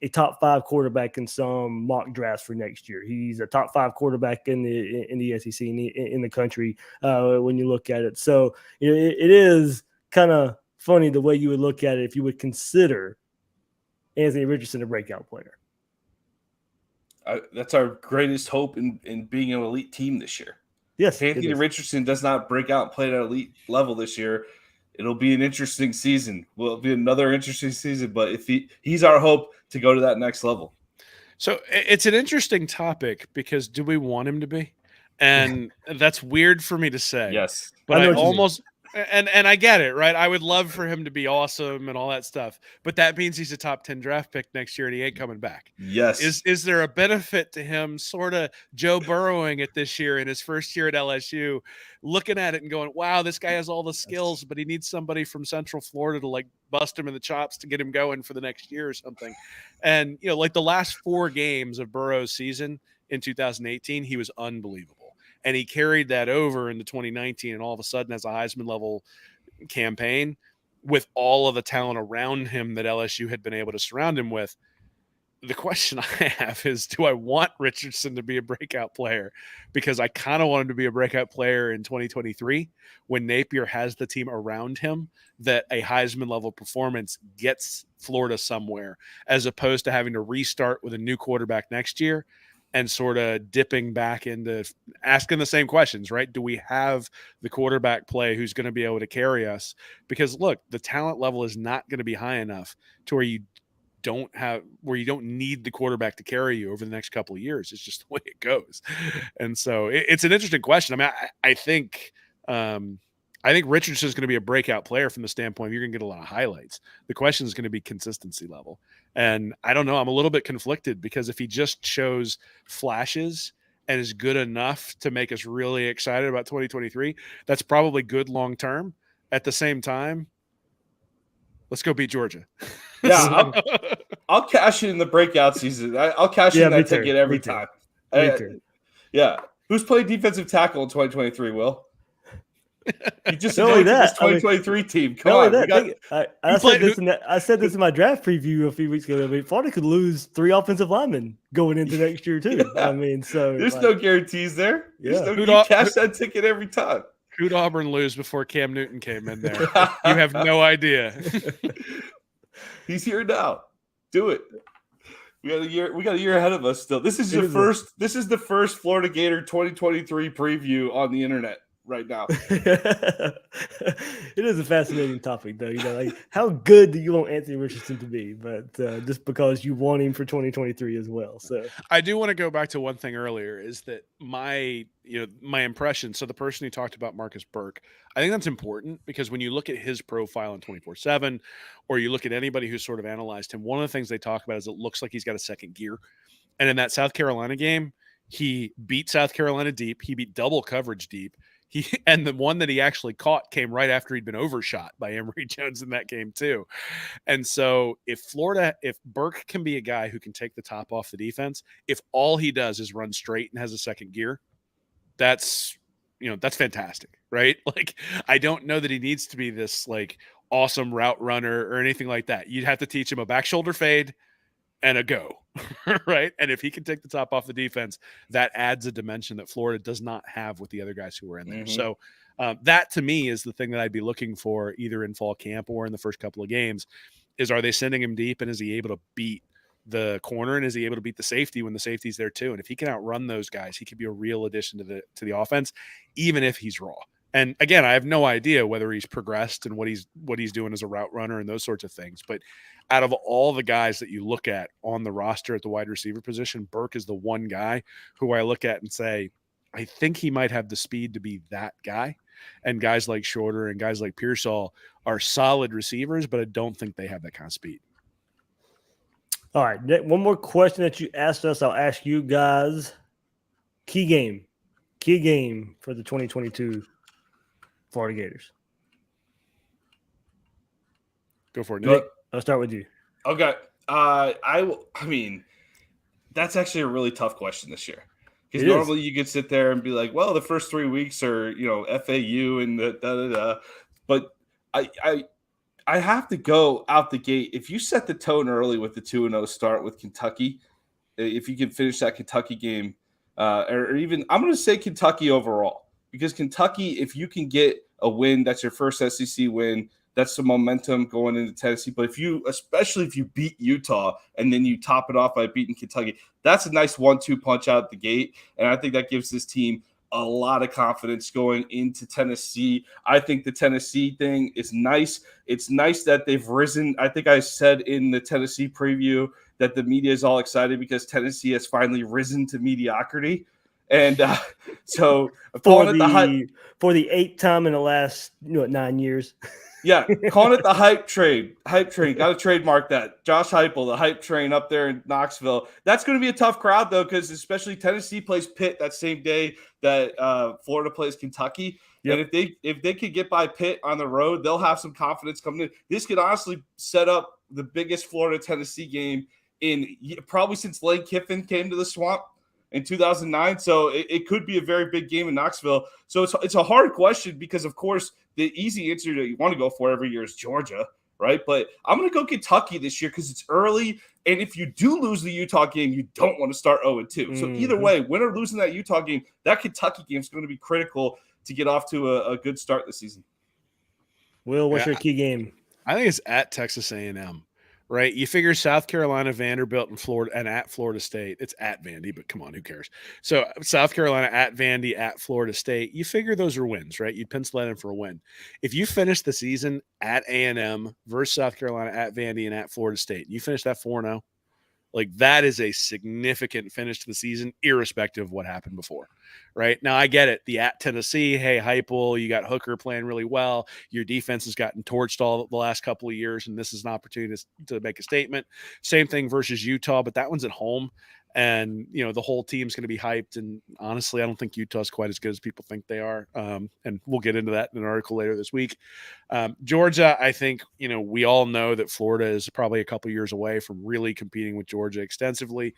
a top 5 quarterback in some mock drafts for next year. He's a top 5 quarterback in the SEC in the country when you look at it. So it is kind of funny the way you would look at it if you would consider Anthony Richardson a breakout player. That's our greatest hope in being an elite team this year. Yes, if Anthony Richardson does not break out and play at an elite level this year, it'll be an interesting season. Will be another interesting season, but if he's our hope to go to that next level. So it's an interesting topic, because do we want him to be? And that's weird for me to say. Yes. But I almost and I get it, right? I would love for him to be awesome and all that stuff, but that means he's a top 10 draft pick next year and he ain't coming back. Yes. Is there a benefit to him sort of Joe Burrowing it this year in his first year at LSU, looking at it and going, wow, this guy has all the skills, but he needs somebody from Central Florida to like bust him in the chops to get him going for the next year or something. And, like the last 4 games of Burrow's season in 2018, he was unbelievable. And he carried that over into 2019, and all of a sudden has a Heisman level campaign with all of the talent around him that LSU had been able to surround him with. The question I have is, do I want Richardson to be a breakout player? Because I kind of want him to be a breakout player in 2023 when Napier has the team around him that a Heisman level performance gets Florida somewhere, as opposed to having to restart with a new quarterback next year and sort of dipping back into asking the same questions, right? Do we have the quarterback play who's going to be able to carry us? Because look, the talent level is not going to be high enough to where you don't need the quarterback to carry you over the next couple of years. It's just the way it goes. And so it's an interesting question. I mean, I think Richardson is going to be a breakout player from the standpoint of you're going to get a lot of highlights. The question is going to be consistency level. And I don't know. I'm a little bit conflicted, because if he just shows flashes and is good enough to make us really excited about 2023, that's probably good long term. At the same time, let's go beat Georgia. Yeah, I'll cash in the breakout season. I'll cash in that ticket every time. Yeah. Who's playing defensive tackle in 2023 , Will? You just anointed this 2023 team. Come on. I said this in my draft preview a few weeks ago. I mean, Florida could lose 3 offensive linemen going into next year too. Yeah. I mean, so there's no guarantees there. You cash that ticket every time. Who'd Auburn lose before Cam Newton came in there? You have no idea. He's here now. Do it. We got a year ahead of us still. This is the first Florida Gator 2023 preview on the internet right now. It is a fascinating topic, though. Like, how good do you want Anthony Richardson to be? But just because you want him for 2023 as well. So I do want to go back to one thing earlier, is that my impression. So the person who talked about Marcus Burke, I think that's important, because when you look at his profile in 24/7, or you look at anybody who's sort of analyzed him, one of the things they talk about is it looks like he's got a second gear. And in that South Carolina game, he beat South Carolina deep. He beat double coverage deep. And the one that he actually caught came right after he'd been overshot by Emory Jones in that game too. And so if Burke can be a guy who can take the top off the defense, if all he does is run straight and has a second gear, that's fantastic, right? Like, I don't know that he needs to be this like awesome route runner or anything like that. You'd have to teach him a back shoulder fade and a go, right? And if he can take the top off the defense, that adds a dimension that Florida does not have with the other guys who are in there. Mm-hmm. So that to me is the thing that I'd be looking for either in fall camp or in the first couple of games is, are they sending him deep, and is he able to beat the corner, and is he able to beat the safety when the safety's there too? And if he can outrun those guys, he could be a real addition to the offense, even if he's raw. And again, I have no idea whether he's progressed and what he's doing as a route runner and those sorts of things. But out of all the guys that you look at on the roster at the wide receiver position, Burke is the one guy who I look at and say, I think he might have the speed to be that guy. And guys like Shorter and guys like Pearsall are solid receivers, but I don't think they have that kind of speed. All right. One more question that you asked us. I'll ask you guys. Key game for the 2022 Florida Gators. Go for it, Nick. Nick. I'll start with you. Okay. I mean, that's actually a really tough question this year. Because normally you could sit there and be like, well, the first 3 weeks are, FAU and the da-da-da. But I have to go out the gate. If you set the tone early with the 2-0 start with Kentucky, if you can finish that Kentucky game, or even I'm going to say Kentucky overall, because Kentucky, if you can get a win, that's your first SEC win. That's the momentum going into Tennessee. But especially if you beat Utah and then you top it off by beating Kentucky, that's a nice 1-2 punch out the gate. And I think that gives this team a lot of confidence going into Tennessee. I think the Tennessee thing is nice. It's nice that they've risen. I think I said in the Tennessee preview that the media is all excited because Tennessee has finally risen to mediocrity. And so for the 8th time in the last 9 years. Yeah, calling it the hype train. Hype train. Got to trademark that. Josh Heupel, the hype train up there in Knoxville. That's going to be a tough crowd, though, because especially Tennessee plays Pitt that same day that Florida plays Kentucky. Yep. And if they could get by Pitt on the road, they'll have some confidence coming in. This could honestly set up the biggest Florida-Tennessee game in probably since Lane Kiffin came to the Swamp in 2009. So it could be a very big game in Knoxville. So it's a hard question because, of course, the easy answer that you want to go for every year is Georgia, right? But I'm going to go Kentucky this year because it's early. And if you do lose the Utah game, you don't want to start 0-2. So either way, win or losing that Utah game, that Kentucky game is going to be critical to get off to a good start this season. Will, what's your key game? I think it's at Texas A&M. Right, you figure South Carolina, Vanderbilt, and Florida, and at Florida State. It's at Vandy, but come on, who cares? So South Carolina, at Vandy, at Florida State. You figure those are wins, right? You'd pencil that in for a win. If you finish the season at A&M versus South Carolina, at Vandy, and at Florida State, you finish that 4-0. Like that is a significant finish to the season, irrespective of what happened before, right? Now I get it. The at Tennessee, hey, Heupel, you got Hooker playing really well. Your defense has gotten torched all the last couple of years, and this is an opportunity to make a statement. Same thing versus Utah, but that one's at home. And, the whole team's going to be hyped. And honestly, I don't think Utah's quite as good as people think they are. And we'll get into that in an article later this week. Georgia, I think, we all know that Florida is probably a couple years away from really competing with Georgia extensively.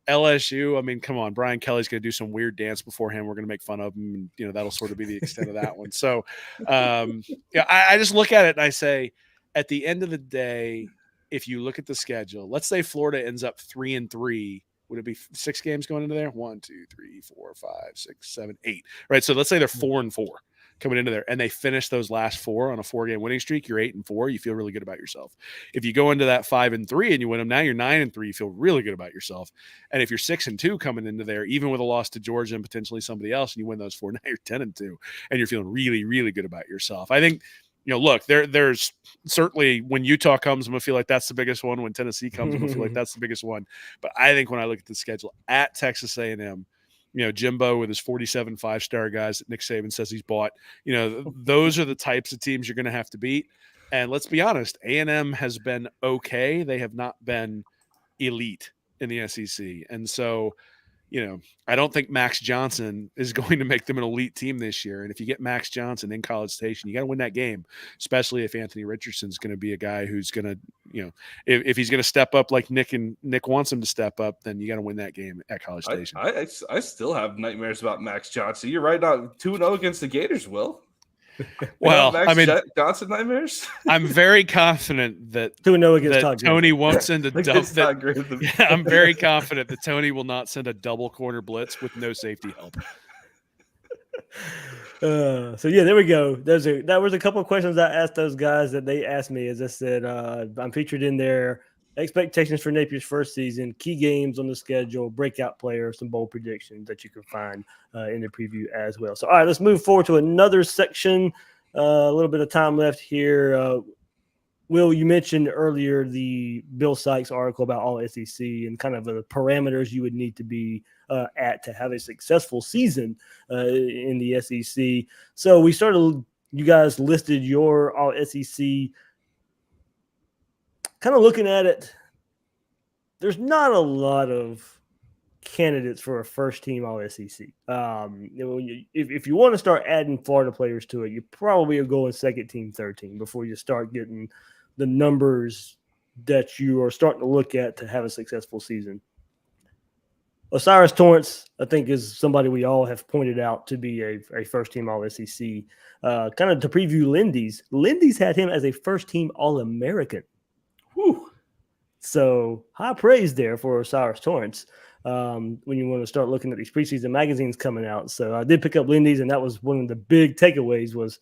LSU, I mean, come on, Brian Kelly's going to do some weird dance beforehand. We're going to make fun of him. And, that'll sort of be the extent of that one. So, I just look at it and I say, at the end of the day, if you look at the schedule, let's say Florida ends up 3-3. Would it be 6 games going into there? 1, 2, 3, 4, 5, 6, 7, 8. Right. So let's say they're 4-4 coming into there and they finish those last 4 on a 4-game winning streak. You're 8-4. You feel really good about yourself. If you go into that 5-3 and you win them, now you're 9-3. You feel really good about yourself. And if you're 6-2 coming into there, even with a loss to Georgia and potentially somebody else, and you win those 4, now you're 10-2 and you're feeling really, really good about yourself. I think, look, there's certainly when Utah comes, I'm going to feel like that's the biggest one. When Tennessee comes, I'm going to feel like that's the biggest one. But I think when I look at the schedule at Texas A&M, Jimbo with his 47 5-star guys that Nick Saban says he's bought, those are the types of teams you're going to have to beat. And let's be honest, A&M has been okay. They have not been elite in the SEC. And so, I don't think Max Johnson is going to make them an elite team this year. And if you get Max Johnson in College Station, you got to win that game, especially if Anthony Richardson's going to be a guy who's going to, if he's going to step up like Nick wants him to step up, then you got to win that game at College Station. I still have nightmares about Max Johnson. You're right now, 2-0 against the Gators, Will. Well, Johnson nightmares. I'm very confident that Tony won't send a double. I'm very confident that Tony will not send a double corner blitz with no safety help. So there we go. That was a couple of questions I asked those guys that they asked me. As I said, I'm featured in their expectations for Napier's first season, key games on the schedule, breakout player, some bold predictions that you can find in the preview as well. So, all right, let's move forward to another section. A little bit of time left here. Will, you mentioned earlier the Bill Sykes article about all SEC and kind of the parameters you would need to be at to have a successful season in the SEC. So you guys listed your all SEC. Kind of looking at it, there's not a lot of candidates for a first team all SEC. If you want to start adding Florida players to it, you probably are going second team, third team before you start getting the numbers that you are starting to look at to have a successful season. O'Cyrus Torrence, I think, is somebody we all have pointed out to be a first-team All-SEC. Kind of to preview Lindy's. Lindy's had him as a first-team All-American. Whew. So high praise there for O'Cyrus Torrence when you want to start looking at these preseason magazines coming out. So I did pick up Lindy's, and that was one of the big takeaways was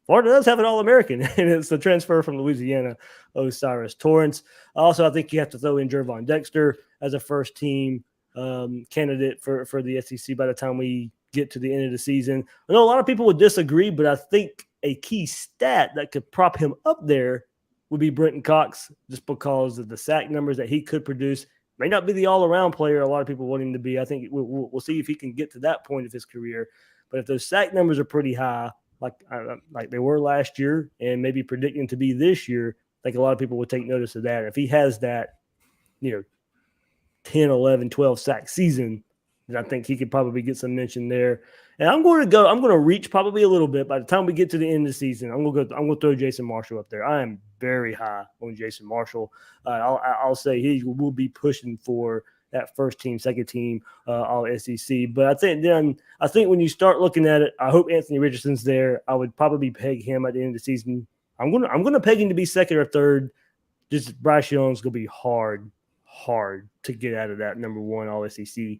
Florida does have an All-American, and it's the transfer from Louisiana, O'Cyrus Torrence. Also, I think you have to throw in Jadon Dexter as a first-team candidate for the SEC by the time we get to the end of the season. I know a lot of people would disagree, but I think a key stat that could prop him up there would be Brenton Cox, just because of the sack numbers that he could produce. May not be the all-around player a lot of people want him to be. I think we'll see if he can get to that point of his career. But if those sack numbers are pretty high, like they were last year and maybe predicting to be this year, I think a lot of people would take notice of that. If he has that, 10, 11, 12 sack season, then I think he could probably get some mention there. And I'm going to reach probably a little bit. By the time we get to the end of the season, I'm going to throw Jason Marshall up there. I am very high on Jason Marshall. I'll say he will be pushing for that first team, second team, all SEC. But I think when you start looking at it, I hope Anthony Richardson's there. I would probably peg him at the end of the season. I'm gonna peg him to be second or third. Just Bryce Young's gonna be hard to get out of that number one all SEC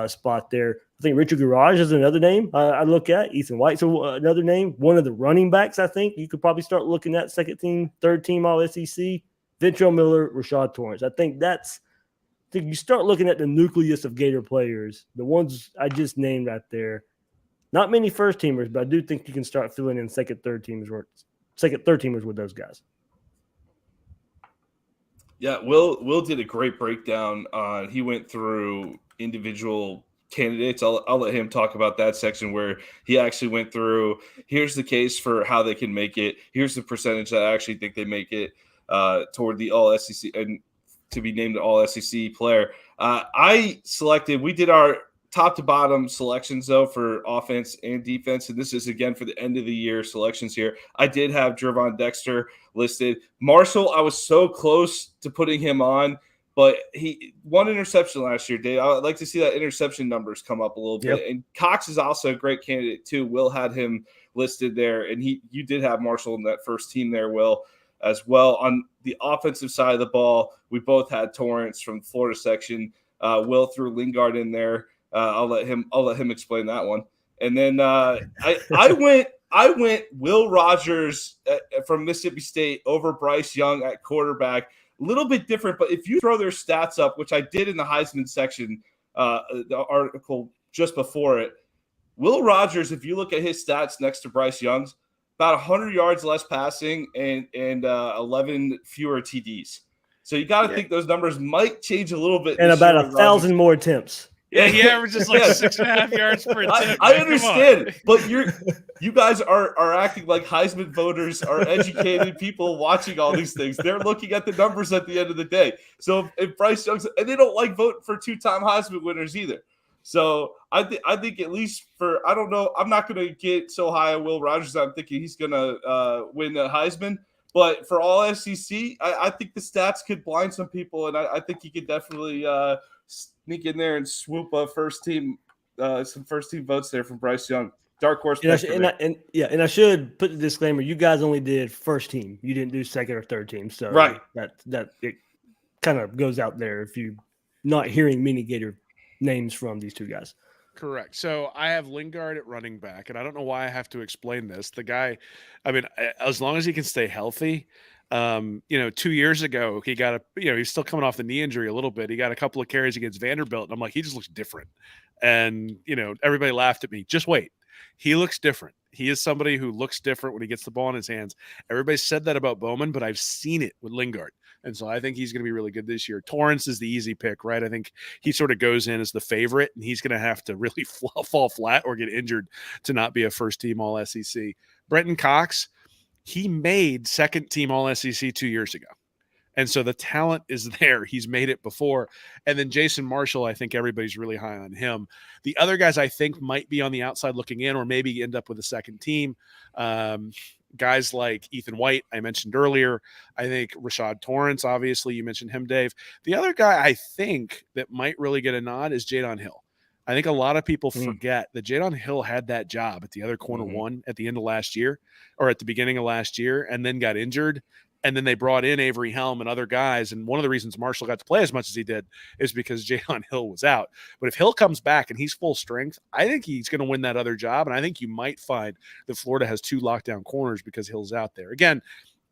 spot there. I think Richard Garage is another name I look at. Ethan White's another name. One of the running backs, I think you could probably start looking at second team, third team all SEC. Ventrell Miller, Rashad Torrence. I think you start looking at the nucleus of Gator players, the ones I just named right there. Not many first teamers, but I do think you can start filling in second, third teamers with those guys. Yeah, Will did a great breakdown on. He went through individual candidates. I'll let him talk about that section where he actually went through. Here's the case for how they can make it. Here's the percentage that I actually think they make it toward the All SEC and to be named an All SEC player. We did our top to bottom selections though for offense and defense. And this is again for the end of the year selections here. I did have Jadon Dexter listed. Marshall, I was so close to putting him on, but he one interception last year, Dave. I would like to see that interception numbers come up a little bit. And Cox is also a great candidate too. Will had him listed there. And you did have Marshall in that first team there, Will, as well. On the offensive side of the ball, we both had Torrance from Florida section. Will threw Lingard in there. I'll let him explain that one. And then I went Will Rogers from Mississippi State over Bryce Young at quarterback. A little bit different, but if you throw their stats up, which I did in the Heisman section, the article just before it, Will Rogers, if you look at his stats next to Bryce Young's, about 100 yards less passing and 11 fewer TDs. So you got to think those numbers might change a little bit. And about 1,000 more attempts. Yeah, he averages like 6.5 yards per attempt. I understand, but you guys are acting like Heisman voters are educated people watching all these things. They're looking at the numbers at the end of the day. So if Bryce Young's, and they don't like voting for two-time Heisman winners either. So I think at least for, I don't know, I'm not going to get so high on Will Rogers. I'm thinking he's going to win the Heisman. But for all SEC, I think the stats could blind some people, and I think he could definitely sneak in there and swoop a some first team votes there from Bryce Young. Dark horse. And I should put the disclaimer: you guys only did first team. You didn't do second or third team. So right, that it kind of goes out there if you're not hearing many Gator names from these two guys. Correct. So I have Lingard at running back, and I don't know why I have to explain this. The guy, I mean, as long as he can stay healthy, 2 years ago, he got he's still coming off the knee injury a little bit. He got a couple of carries against Vanderbilt, and I'm like, he just looks different. And, everybody laughed at me. Just wait. He looks different. He is somebody who looks different when he gets the ball in his hands. Everybody said that about Bowman, but I've seen it with Lingard. And so I think he's going to be really good this year. Torrance is the easy pick, right? I think he sort of goes in as the favorite, and he's going to have to really fall flat or get injured to not be a first-team All-SEC. Brenton Cox, he made second-team All-SEC 2 years ago. And so the talent is there. He's made it before. And then Jason Marshall, I think everybody's really high on him. The other guys I think might be on the outside looking in or maybe end up with a second team. Guys like Ethan White, I mentioned earlier. I think Rashad Torrance, obviously, you mentioned him, Dave. The other guy I think that might really get a nod is Jadon Hill. I think a lot of people forget that Jadon Hill had that job at the other corner one at the end of last year or at the beginning of last year and then got injured. And then they brought in Avery Helm and other guys. And one of the reasons Marshall got to play as much as he did is because Jadon Hill was out. But if Hill comes back and he's full strength, I think he's going to win that other job. And I think you might find that Florida has 2 lockdown corners because Hill's out there. Again,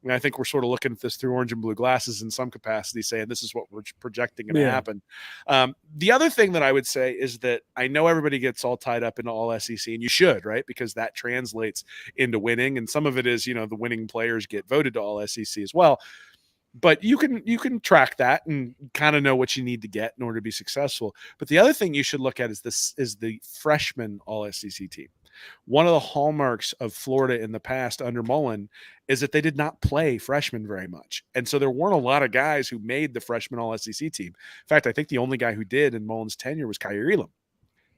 I think we're sort of looking at this through orange and blue glasses in some capacity, saying this is what we're projecting going to happen. The other thing that I would say is that I know everybody gets all tied up into all SEC, and you should, right? Because that translates into winning. And some of it is, the winning players get voted to all SEC as well. But you can track that and kind of know what you need to get in order to be successful. But the other thing you should look at is the freshman all SEC team. One of the hallmarks of Florida in the past under Mullen is that they did not play freshmen very much. And so there weren't a lot of guys who made the freshman all-SEC team. In fact, I think the only guy who did in Mullen's tenure was Kyrie Elam.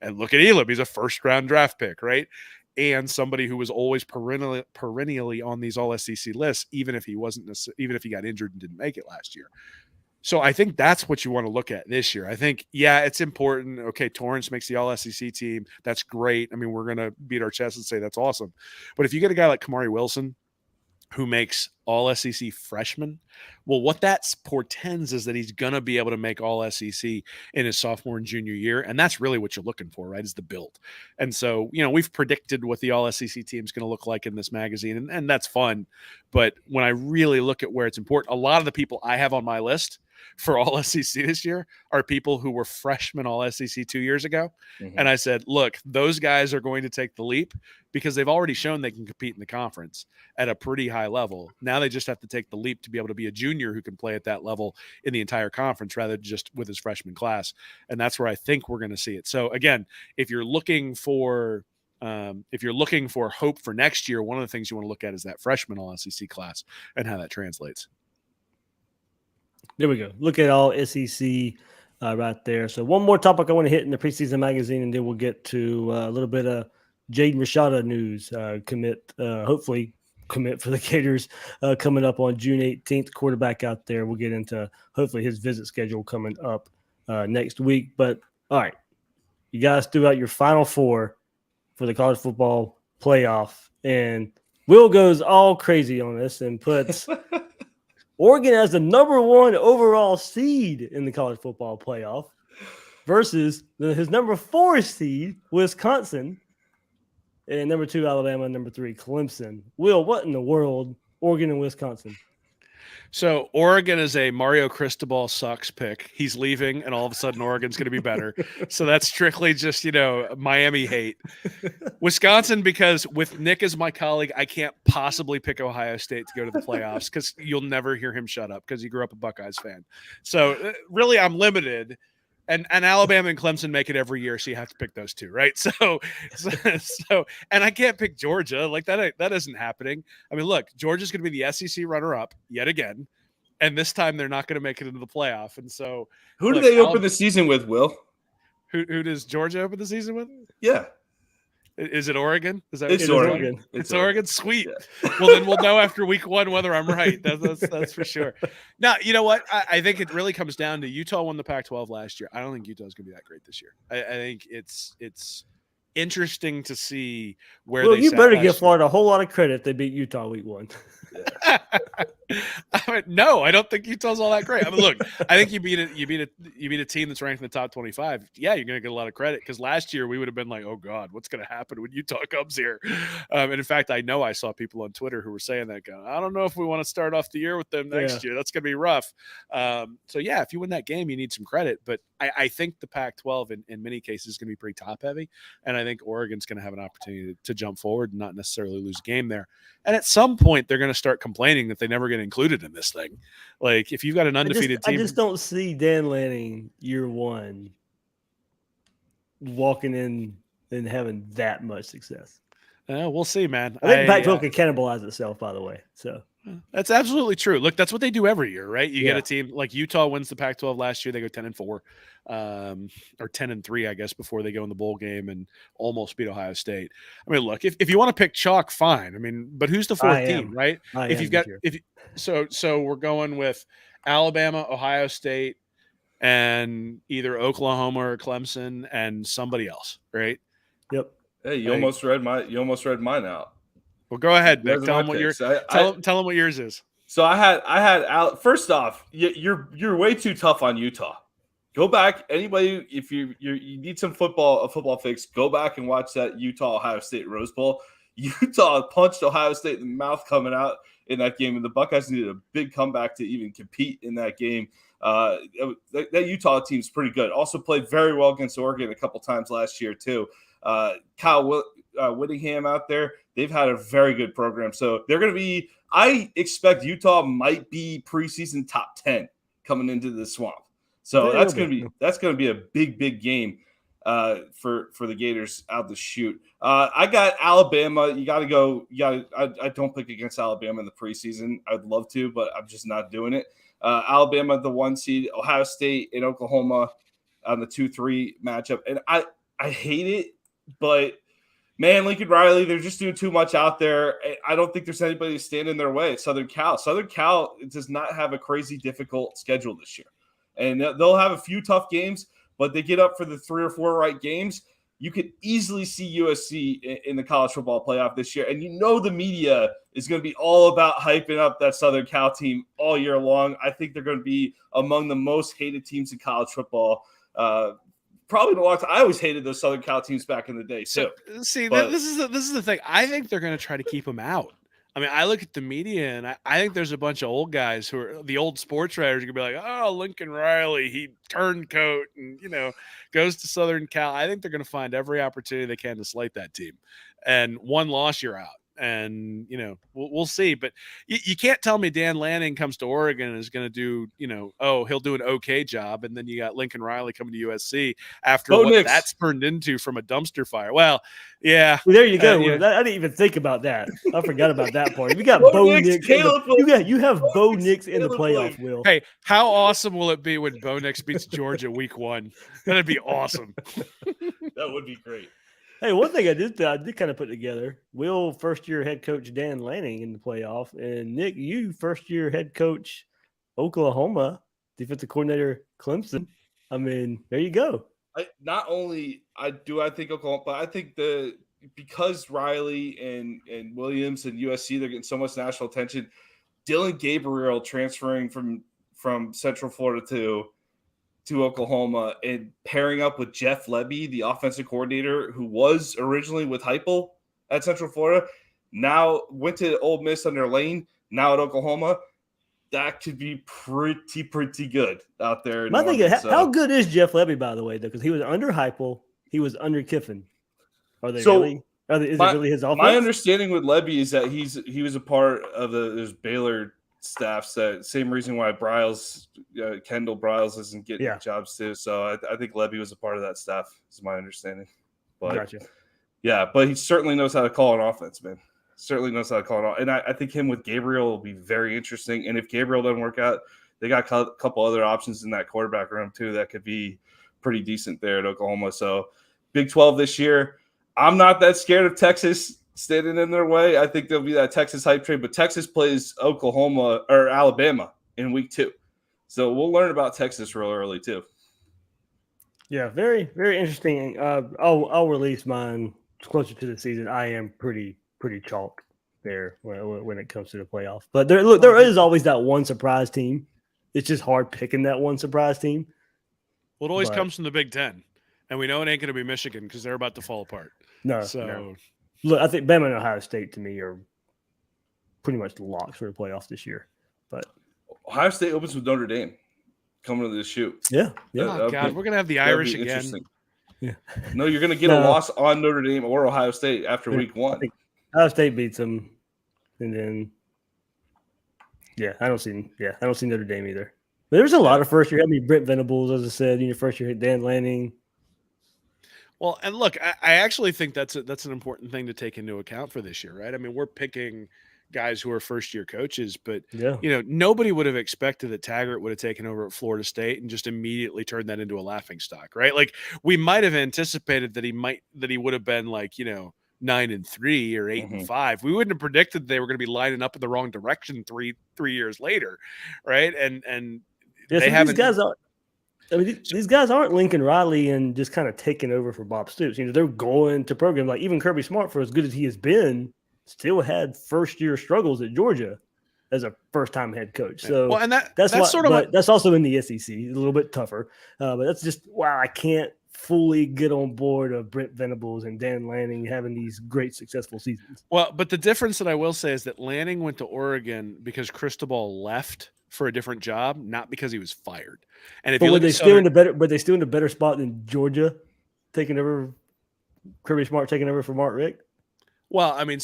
And look at Elam. He's a first-round draft pick, right? And somebody who was always perennially on these all-SEC lists, even if he got injured and didn't make it last year. So I think that's what you want to look at this year. I think, it's important. Okay, Torrance makes the all-SEC team. That's great. I mean, we're going to beat our chest and say that's awesome. But if you get a guy like Kamari Wilson who makes all-SEC freshman, well, what that portends is that he's going to be able to make all-SEC in his sophomore and junior year, and that's really what you're looking for, right, is the build. And so, we've predicted what the all-SEC team is going to look like in this magazine, and that's fun. But when I really look at where it's important, a lot of the people I have on my list for all SEC this year are people who were freshmen all SEC 2 years ago. And I said, look, those guys are going to take the leap because they've already shown they can compete in the conference at a pretty high level. Now they just have to take the leap to be able to be a junior who can play at that level in the entire conference rather than just with his freshman class. And that's where I think we're going to see it. So again, if you're looking for hope for next year, one of the things you want to look at is that freshman all SEC class and how that translates. There we go. Look at all SEC right there. So one more topic I want to hit in the preseason magazine, and then we'll get to a little bit of Jaden Rashada news. Hopefully commit for the Gators coming up on June 18th. Quarterback out there. We'll get into hopefully his visit schedule coming up next week. But all right, you guys threw out your final 4 for the college football playoff, and Will goes all crazy on this and puts Oregon as the number 1 overall seed in the college football playoff versus his number 4 seed, Wisconsin, and number 2, Alabama, number 3, Clemson. Will, what in the world, Oregon and Wisconsin? So Oregon is a Mario Cristobal sucks pick. He's leaving, and all of a sudden Oregon's going to be better. So that's strictly just, Miami hate. Wisconsin, because with Nick as my colleague, I can't possibly pick Ohio State to go to the playoffs because you'll never hear him shut up because he grew up a Buckeyes fan. So really I'm limited. And Alabama and Clemson make it every year, so you have to pick those 2, right? So, and I can't pick Georgia. Like that isn't happening. I mean, look, Georgia's going to be the SEC runner-up yet again, and this time they're not going to make it into the playoff. And so, who do they open the season with, Will? Who does Georgia open the season with? Yeah. Is it Oregon? It's Oregon. It's Oregon. Sweet. Yeah. Well, then we'll know after week 1 whether I'm right. That's for sure. Now, you know what? I think it really comes down to Utah won the Pac-12 last year. I don't think Utah's going to be that great this year. I think it's interesting to see where. Well, you better give Florida a whole lot of credit. They beat Utah week 1. No, I don't think Utah's all that great. I mean, look, I think you beat a team that's ranked in the top 25. Yeah, you're going to get a lot of credit because last year we would have been like, oh God, what's going to happen when Utah comes here? And in fact, I know I saw people on Twitter who were saying that. Going, I don't know if we want to start off the year with them next year. That's going to be rough. So yeah, if you win that game, you need some credit. But I think the Pac-12 in many cases is going to be pretty top heavy, and I think Oregon's going to have an opportunity to jump forward and not necessarily lose a game there. And at some point, they're going to start complaining that they never get included in this thing. Like, if you've got an undefeated team. I just don't see Dan Lanning year one walking in and having that much success. We'll see, man. I think Pac-12 can cannibalize itself, by the way. So that's absolutely true. Look, that's what they do every year, right? You get a team like Utah wins the Pac-12 last year. They go 10-4, or 10-3, I guess, before they go in the bowl game and almost beat Ohio State. I mean, look, if you want to pick chalk, fine. I mean, but who's the fourth team, right? So we're going with Alabama, Ohio State, and either Oklahoma or Clemson and somebody else, right? Yep. Hey, you almost read mine out. Well, go ahead, Nick. Tell them what what yours is. So I had first off, you're way too tough on Utah. Go back, anybody. If you need a football fix, go back and watch that Utah Ohio State Rose Bowl. Utah punched Ohio State in the mouth coming out in that game, and the Buckeyes needed a big comeback to even compete in that game. That Utah team's pretty good. Also played very well against Oregon a couple times last year too. Kyle Whittingham out there, they've had a very good program. So they're going to be, I expect Utah might be preseason top 10 coming into the Swamp. So that's going to be a big game for the Gators out the chute. I got Alabama. I don't pick against Alabama in the preseason. I'd love to, but I'm just not doing it. Alabama, the 1 seed, Ohio State and Oklahoma on the 2-3 matchup. And I hate it, but man, Lincoln Riley, they're just doing too much out there. I don't think there's anybody standing in their way at Southern Cal. Southern Cal does not have a crazy difficult schedule this year. And they'll have a few tough games, but they get up for the 3 or 4 right games. You could easily see USC in the college football playoff this year. And the media is going to be all about hyping up that Southern Cal team all year long. I think they're going to be among the most hated teams in college football. Probably in a long time. I always hated those Southern Cal teams back in the day. So see, this is the thing. I think they're going to try to keep them out. I mean, I look at the media, and I think there's a bunch of old guys who are the old sports writers who are going to be like, oh, Lincoln Riley, he turncoat and, goes to Southern Cal. I think they're going to find every opportunity they can to slate that team. And one loss, you're out. And, we'll see. But you can't tell me Dan Lanning comes to Oregon and is going to do, he'll do an okay job. And then you got Lincoln Riley coming to USC after that's turned into from a dumpster fire. Well, yeah. Well, there you go. I didn't even think about that. I forgot about that part. You got Bo Nix. You have Bo Nix in the playoff, Will. Hey, how awesome will it be when Bo Nix beats Georgia week 1? That'd be awesome. That would be great. Hey, one thing I did kind of put together, Will, first-year head coach Dan Lanning in the playoff, and Nick, you first-year head coach Oklahoma, defensive coordinator Clemson. I mean, there you go. I think Oklahoma, but I think because Riley and Williams and USC, they're getting so much national attention, Dylan Gabriel transferring from Central Florida to Oklahoma and pairing up with Jeff Lebby, the offensive coordinator who was originally with Heupel at Central Florida, now went to Ole Miss under Lane, now at Oklahoma. That could be pretty good out there. How good is Jeff Lebby, by the way, though? Because he was under Heupel, he was under Kiffin. Is it really his offense? My understanding with Lebby is that he was a part of there's Baylor staffs, that same reason why Kendall Briles isn't getting jobs too. So I think Lebby was a part of that staff, is my understanding. But gotcha. Yeah, but he certainly knows how to call an offense, man. Certainly knows how to call it off. And I think him with Gabriel will be very interesting. And if Gabriel doesn't work out, they got a couple other options in that quarterback room too that could be pretty decent there at Oklahoma. So Big 12 this year, I'm not that scared of Texas standing in their way. I think there'll be that Texas hype train, but Texas plays Oklahoma or Alabama in week 2. So we'll learn about Texas real early too. Yeah, very, very interesting. I'll release mine closer to the season. I am pretty chalk there when it comes to the playoff. But there is always that one surprise team. It's just hard picking that one surprise team. Well, it always comes from the Big Ten, and we know it ain't going to be Michigan because they're about to fall apart. No. Look, I think Bama and Ohio State to me are pretty much locks for the playoffs this year. But Ohio State opens with Notre Dame coming to the shoot. Yeah. Oh, God, we're going to have the Irish again. Yeah. No, you're going to get a loss on Notre Dame or Ohio State after week one. I think Ohio State beats them, and then I don't see Notre Dame either. But there's a lot of first year. I mean, Brent Venables, as I said, in your first year, Dan Lanning. Well, and look, I actually think that's an important thing to take into account for this year, right? I mean, we're picking guys who are first-year coaches, but nobody would have expected that Taggart would have taken over at Florida State and just immediately turned that into a laughingstock, right? Like we might have anticipated that he would have been like 9-3 or 8-5. We wouldn't have predicted they were going to be lining up in the wrong direction three years later, right? And they haven't. These guys aren't Lincoln Riley and just kind of taking over for Bob Stoops. They're going to program like even Kirby Smart, for as good as he has been, still had first year struggles at Georgia as a first time head coach. So that's also in the SEC, a little bit tougher. But that's just I can't fully get on board of Brent Venables and Dan Lanning having these great successful seasons. Well, but the difference that I will say is that Lanning went to Oregon because Cristobal left for a different job, not because he was fired. And if were they still in a better spot than Georgia taking over, Kirby Smart taking over for Mark Richt? Well, I mean,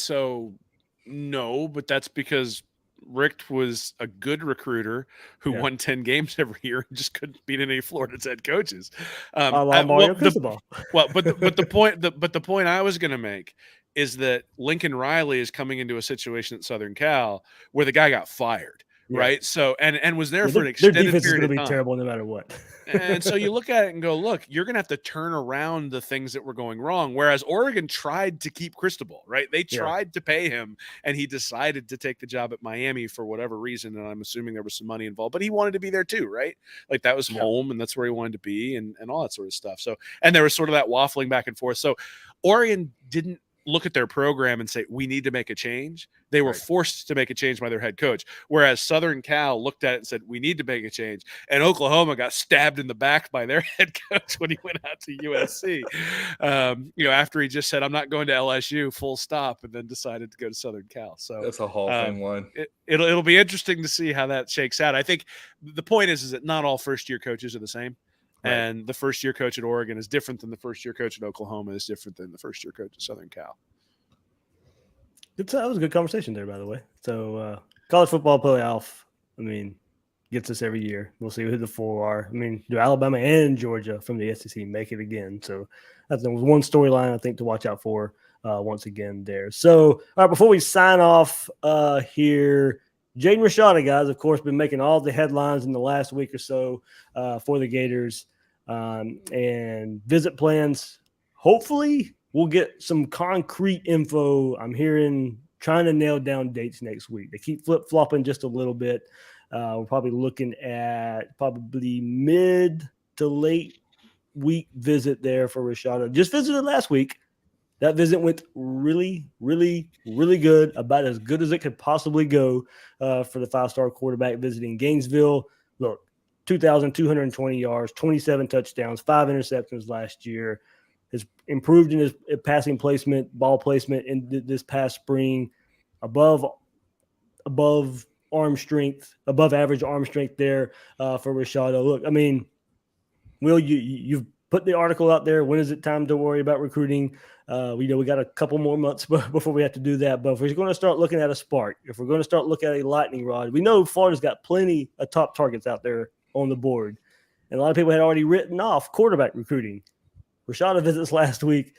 no, but that's because Richt was a good recruiter who won 10 games every year and just couldn't beat any Florida's head coaches. But the point I was going to make is that Lincoln Riley is coming into a situation at Southern Cal where the guy got fired. Yeah. Right. So, and was there for an extended period of time. Their defense is going to be terrible no matter what. And so you look at it and go, look, you're going to have to turn around the things that were going wrong. Whereas Oregon tried to keep Cristobal, right? They tried to pay him, and he decided to take the job at Miami for whatever reason. And I'm assuming there was some money involved, but he wanted to be there too, right? Like that was home, and that's where he wanted to be, and all that sort of stuff. So, and there was sort of that waffling back and forth. So Oregon didn't look at their program and say, we need to make a change. They were forced to make a change by their head coach. Whereas Southern Cal looked at it and said, we need to make a change. And Oklahoma got stabbed in the back by their head coach when he went out to USC. After he just said, I'm not going to LSU, full stop, and then decided to go to Southern Cal. So that's a Hall of Fame one. It'll be interesting to see how that shakes out. I think the point is that not all first-year coaches are the same. Right. And the first-year coach at Oregon is different than the first-year coach at Oklahoma is different than the first-year coach at Southern Cal. That was a good conversation there, by the way. So college football playoff, gets us every year. We'll see who the four are. Do Alabama and Georgia from the SEC make it again? So that's one storyline I think to watch out for once again there. So, all right, before we sign off here, Jaden Rashada, guys, of course, been making all the headlines in the last week or so for the Gators. And visit plans, hopefully we'll get some concrete info. I'm trying to nail down dates next week. They keep flip-flopping just a little bit. We're probably looking at mid to late week visit there for Rashada. Just visited last week. That visit went really, really, really good, about as good as it could possibly go for the five-star quarterback visiting Gainesville. Look, 2,220 yards, 27 touchdowns, 5 interceptions last year. Has improved in his passing placement, ball placement in this past spring, above arm strength, above average arm strength there for Rashada. Look, Will, you've put the article out there. When is it time to worry about recruiting? We got a couple more months before we have to do that. But if we're going to start looking at a spark, if we're going to start looking at a lightning rod, we know Florida's got plenty of top targets out there on the board. And a lot of people had already written off quarterback recruiting. Rashada visits last week.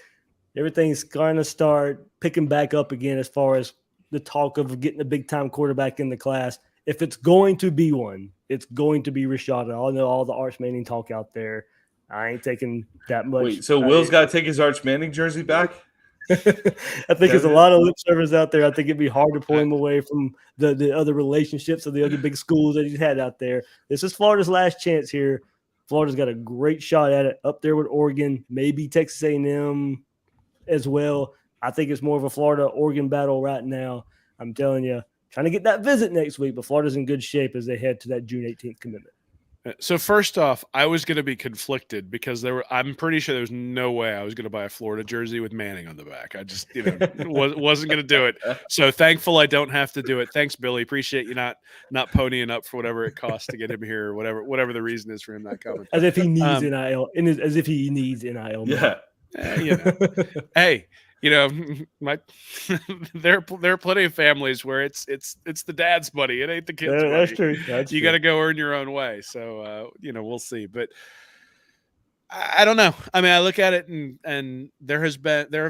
Everything's going to start picking back up again as far as the talk of getting a big-time quarterback in the class. If it's going to be one, it's going to be Rashada. I know all the Arch Manning talk out there. I ain't taking that much. Wait, so Will's got to take his Arch Manning jersey back? I think there's a lot of lip service out there. I think it'd be hard to pull him away from the other relationships of the other big schools that he's had out there. This is Florida's last chance here. Florida's got a great shot at it up there with Oregon, maybe Texas A&M as well. I think it's more of a Florida-Oregon battle right now. I'm telling you, trying to get that visit next week, but Florida's in good shape as they head to that June 18th commitment. So first off, I was going to be conflicted because I'm pretty sure there's no way I was going to buy a Florida jersey with Manning on the back. I just, wasn't going to do it. So thankful I don't have to do it. Thanks, Billy. Appreciate you not ponying up for whatever it costs to get him here, or whatever the reason is for him not coming. As if he needs NIL. As if he needs NIL. Yeah. Hey. There are plenty of families where it's the dad's money. It ain't the kid's money. That's true. You got to go earn your own way. So, we'll see. But I don't know. I mean, I look at it and there have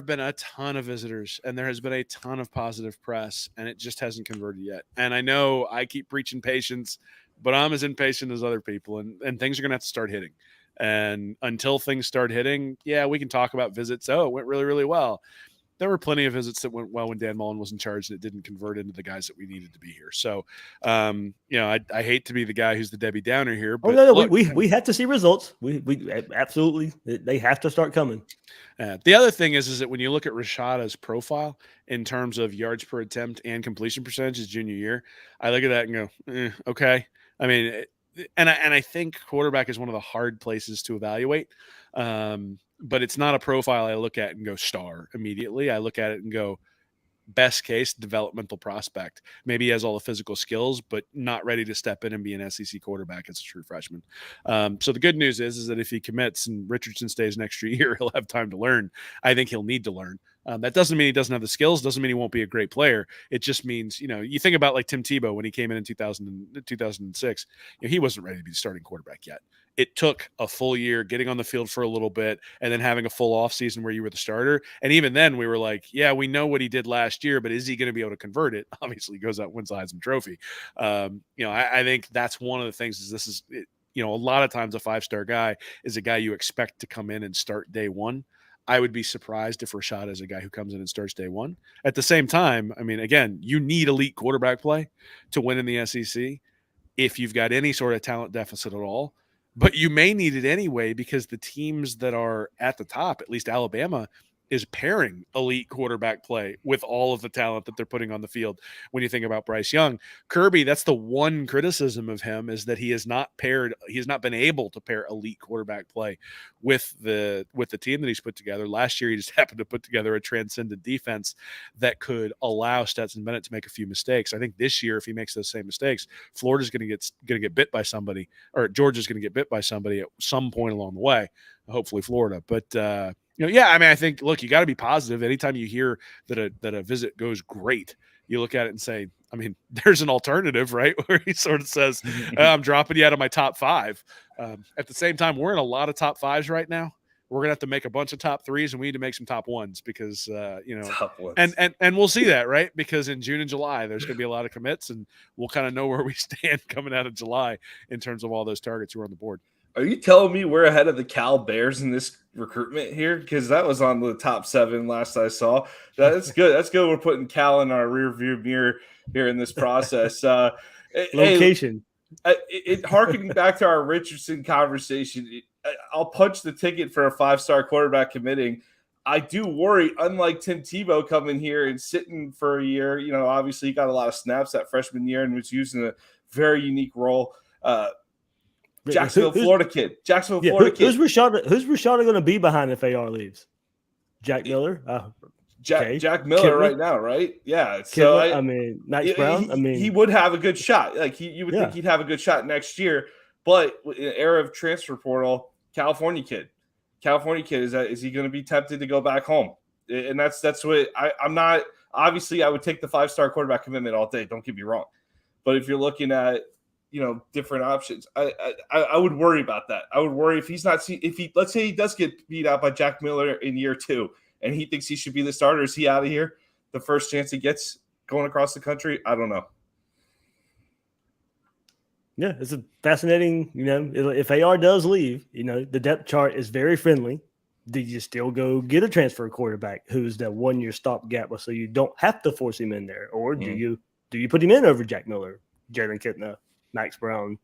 been a ton of visitors and there has been a ton of positive press and it just hasn't converted yet. And I know I keep preaching patience, but I'm as impatient as other people and things are going to have to start hitting. And until things start hitting, we can talk about visits. Oh, it went really, really well. There were plenty of visits that went well when Dan Mullen was in charge that didn't convert into the guys that we needed to be here. So, I hate to be the guy who's the Debbie Downer here. But look, we have to see results. We absolutely, they have to start coming. The other thing is that when you look at Rashada's profile in terms of yards per attempt and completion percentage his junior year, I look at that and go, okay. I mean, and I think quarterback is one of the hard places to evaluate. But it's not a profile I look at and go star immediately. I look at it and go best case developmental prospect. Maybe he has all the physical skills, but not ready to step in and be an SEC quarterback as a true freshman. So the good news is that if he commits and Richardson stays an extra year, he'll have time to learn. I think he'll need to learn. That doesn't mean he doesn't have the skills. Doesn't mean he won't be a great player. It just means, you think about like Tim Tebow when he came in 2006, he wasn't ready to be the starting quarterback yet. It took a full year getting on the field for a little bit and then having a full off season where you were the starter. And even then we were like, we know what he did last year, but is he going to be able to convert it? Obviously he goes out and wins the Heisman Trophy. I think that's one of the things is a lot of times a 5-star guy is a guy you expect to come in and start day one. I would be surprised if Rashad is a guy who comes in and starts day one. At the same time, I mean, again, you need elite quarterback play to win in the SEC if you've got any sort of talent deficit at all. But you may need it anyway because the teams that are at the top, at least Alabama, is pairing elite quarterback play with all of the talent that they're putting on the field. When you think about Bryce Young, Kirby, that's the one criticism of him is that he has not been able to pair elite quarterback play with the team that he's put together. Last year, he just happened to put together a transcendent defense that could allow Stetson Bennett to make a few mistakes. I think this year, if he makes those same mistakes, Florida's going to get bit by somebody, or Georgia's going to get bit by somebody at some point along the way. Hopefully, Florida, but. I think, look, you got to be positive. Anytime you hear that a visit goes great, you look at it and say, I mean, there's an alternative, right? Where he sort of says, I'm dropping you out of my top 5. At the same time, we're in a lot of top 5s right now. We're going to have to make a bunch of top 3s and we need to make some top 1s because, top ones. And we'll see that, right? Because in June and July, there's going to be a lot of commits and we'll kind of know where we stand coming out of July in terms of all those targets who are on the board. Are you telling me we're ahead of the Cal Bears in this recruitment here? Because that was on the top 7 last I saw. That's good. That's good. We're putting Cal in our rear view mirror here in this process. Location. Harkening back to our Richardson conversation, I'll punch the ticket for a 5-star quarterback committing. I do worry, unlike Tim Tebow coming here and sitting for a year, obviously he got a lot of snaps that freshman year and was used in a very unique role. Jacksonville, Florida kid. Who's Rashada going to be behind if AR leaves? Jack Miller? Jack Miller Kidler? Right now, right? Yeah. Kidler, Max Brown. He would have a good shot. Like you would think he'd have a good shot next year. But in an era of transfer portal, California kid, is he going to be tempted to go back home? And that's what I'm not. Obviously, I would take the 5-star quarterback commitment all day. Don't get me wrong. But if you're looking at different options, I would worry about that. I would worry if let's say he does get beat out by Jack Miller in year 2 and he thinks he should be the starter. Is he out of here the first chance he gets going across the country? I don't know. Yeah, it's a fascinating, if AR does leave, the depth chart is very friendly. Do you still go get a transfer quarterback who's that 1-year stopgap so you don't have to force him in there? Or do you put him in over Jack Miller, Jalen Kitna, Max Brown?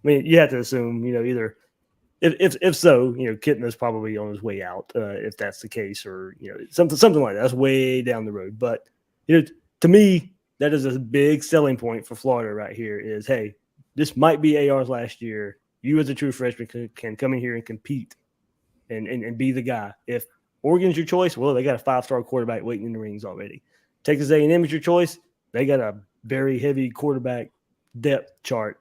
I mean, you have to assume, either if so, Kitna's probably on his way out, if that's the case, or something like that. That's way down the road. But to me, that is a big selling point for Florida right here is, hey, this might be AR's last year. You as a true freshman can come in here and compete and be the guy. If Oregon's your choice, well, they got a 5-star quarterback waiting in the rings already. Texas A&M is your choice. They got a very heavy quarterback depth chart.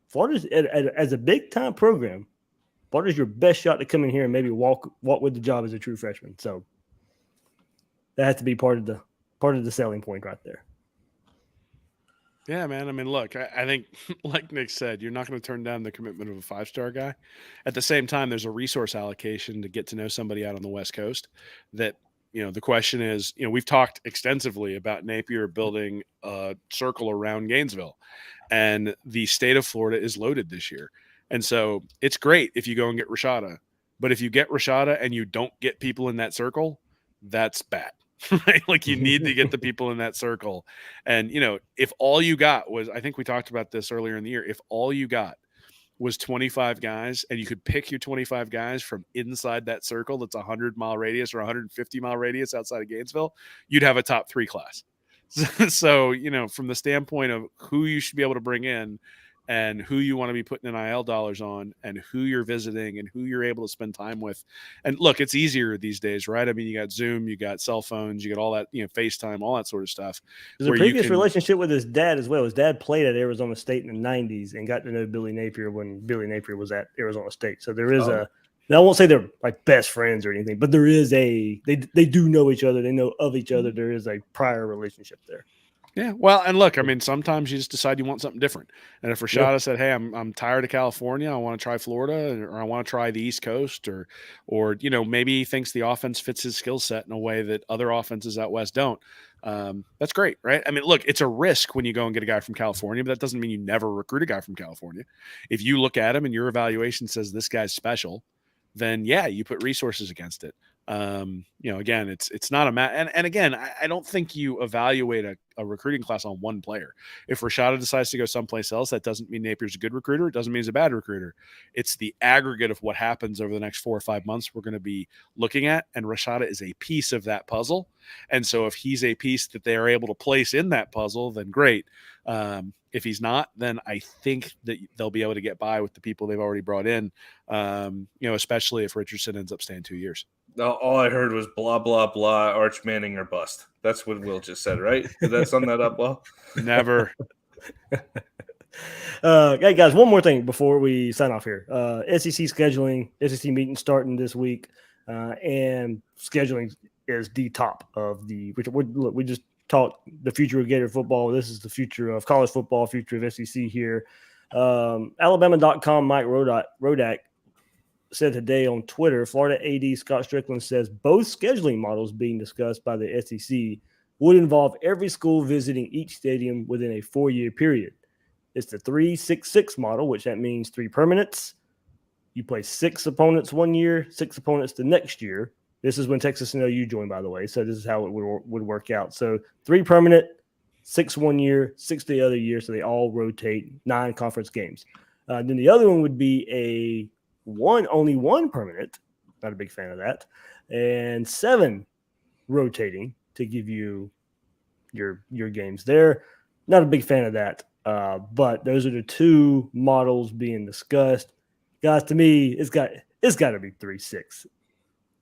Florida's as a big-time program, Florida's your best shot to come in here and maybe walk with the job as a true freshman. So that has to be part of the selling point right there. Yeah, man. I mean, look, I think, like Nick said, you're not going to turn down the commitment of a 5-star guy. At the same time, there's a resource allocation to get to know somebody out on the West Coast that, the question is, we've talked extensively about Napier building a circle around Gainesville, and the state of Florida is loaded this year. And so it's great if you go and get Rashada, but if you get Rashada and you don't get people in that circle, that's bad. Right? Like, you need to get the people in that circle. And, if all you got was, I think we talked about this earlier in the year, if all you got was 25 guys and you could pick your 25 guys from inside that circle that's 100-mile radius or 150-mile radius outside of Gainesville, you'd have a top 3 class. So, from the standpoint of who you should be able to bring in and who you want to be putting NIL dollars on and who you're visiting and who you're able to spend time with. And look, it's easier these days, right? I mean, you got Zoom, you got cell phones, you got all that, FaceTime, all that sort of stuff. There's a previous relationship with his dad as well. His dad played at Arizona State in the 90s and got to know Billy Napier when Billy Napier was at Arizona State. So there is I won't say they're like best friends or anything, but there is they do know each other. They know of each other. There is a prior relationship there. Yeah, well, and look, I mean, sometimes you just decide you want something different. And if Rashada said, "Hey, I'm tired of California. I want to try Florida, or I want to try the East Coast," or maybe he thinks the offense fits his skill set in a way that other offenses out west don't. That's great, right? I mean, look, it's a risk when you go and get a guy from California, but that doesn't mean you never recruit a guy from California. If you look at him and your evaluation says this guy's special, then yeah, you put resources against it. Again, it's not a and again, I don't think you evaluate a recruiting class on one player. If Rashada decides to go someplace else, that doesn't mean Napier's a good recruiter. It doesn't mean he's a bad recruiter. It's the aggregate of what happens over the next 4 or 5 months we're going to be looking at, and Rashada is a piece of that puzzle. And so if he's a piece that they are able to place in that puzzle, then great. If he's not, then I think that they'll be able to get by with the people they've already brought in, especially if Richardson ends up staying 2 years. No, all I heard was blah, blah, blah, Arch Manning or bust. That's what Will just said, right? Did that sum that up well? Never. Hey, guys, one more thing before we sign off here. SEC scheduling, SEC meeting starting this week, and scheduling is the top of the – we just talked the future of Gator football. This is the future of college football, future of SEC here. Alabama.com, Mike Rodak said today on Twitter, Florida AD Scott Strickland says both scheduling models being discussed by the SEC would involve every school visiting each stadium within a 4-year period. It's the 3-6-6 model, which that means 3 permanents. You play 6 opponents 1 year, 6 opponents the next year. This is when Texas and OU joined, by the way. So this is how it would work out. So 3 permanent, 6 1 year, 6 the other year. So they all rotate 9 conference games. Then the other one would be only one permanent, not a big fan of that, and 7 rotating to give you your games there. Not a big fan of that, but those are the 2 models being discussed. Guys, to me, it's got to be 3-6.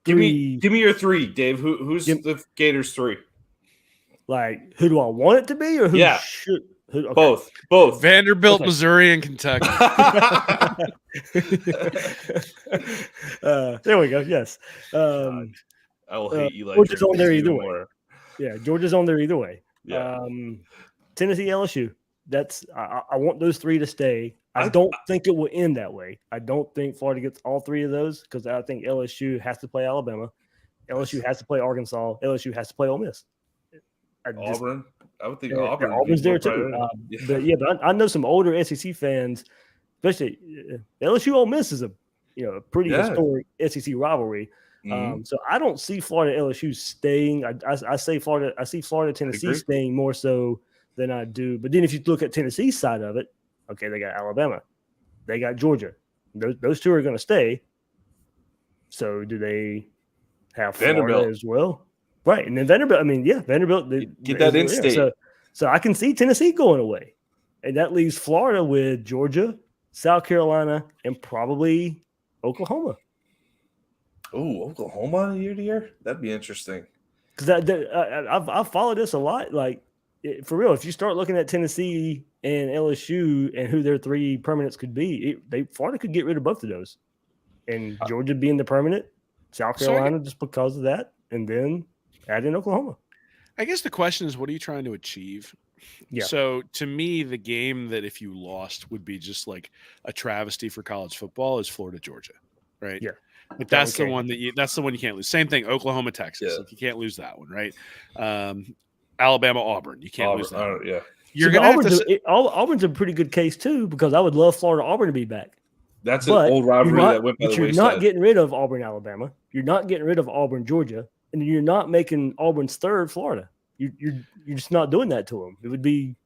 Give me your 3, Dave. Who's the Gators 3? Like, who do I want it to be, or who should? Okay. Both. Vanderbilt, okay. Missouri, and Kentucky. There we go. Yes. I will hate you like Georgia's on there either way. More. Yeah, Georgia's on there either way. Yeah. Tennessee, LSU. I want those 3 to stay. I don't think it will end that way. I don't think Florida gets all 3 of those because I think LSU has to play Alabama. LSU has to play Arkansas. LSU has to play Ole Miss. Auburn. I would think Auburn. Auburn's there too. But I know some older SEC fans, especially LSU Ole Miss is a pretty historic SEC rivalry. Mm-hmm. So I don't see Florida LSU staying. I see Florida Tennessee staying more so than I do. But then if you look at Tennessee's side of it, okay, they got Alabama, they got Georgia. Those 2 are going to stay. So do they have Florida as well? Right, and then Vanderbilt. I mean, Vanderbilt. Get that in state. So I can see Tennessee going away. And that leaves Florida with Georgia, South Carolina, and probably Oklahoma. Oh, Oklahoma year to year? That'd be interesting. Because I've followed this a lot. Like, for real, if you start looking at Tennessee and LSU and who their 3 permanents could be, Florida could get rid of both of those. And Georgia being the permanent, South Carolina just because of that, and then add in Oklahoma. I guess the question is, what are you trying to achieve? Yeah. So to me, the game that if you lost would be just like a travesty for college football is Florida, Georgia, right? Yeah. But that's the one that's the one you can't lose. Same thing, Oklahoma, Texas. Yeah. Like, you can't lose that one, right? Alabama, Auburn. You can't lose that one. Yeah. You're going to have to. Auburn's a pretty good case too, because I would love Florida Auburn to be back. That's an old rivalry that went by the wayside. But you're not getting rid of Auburn, Alabama. You're not getting rid of Auburn, Georgia, and you're not making Auburn's third Florida. You're just not doing that to them. It would be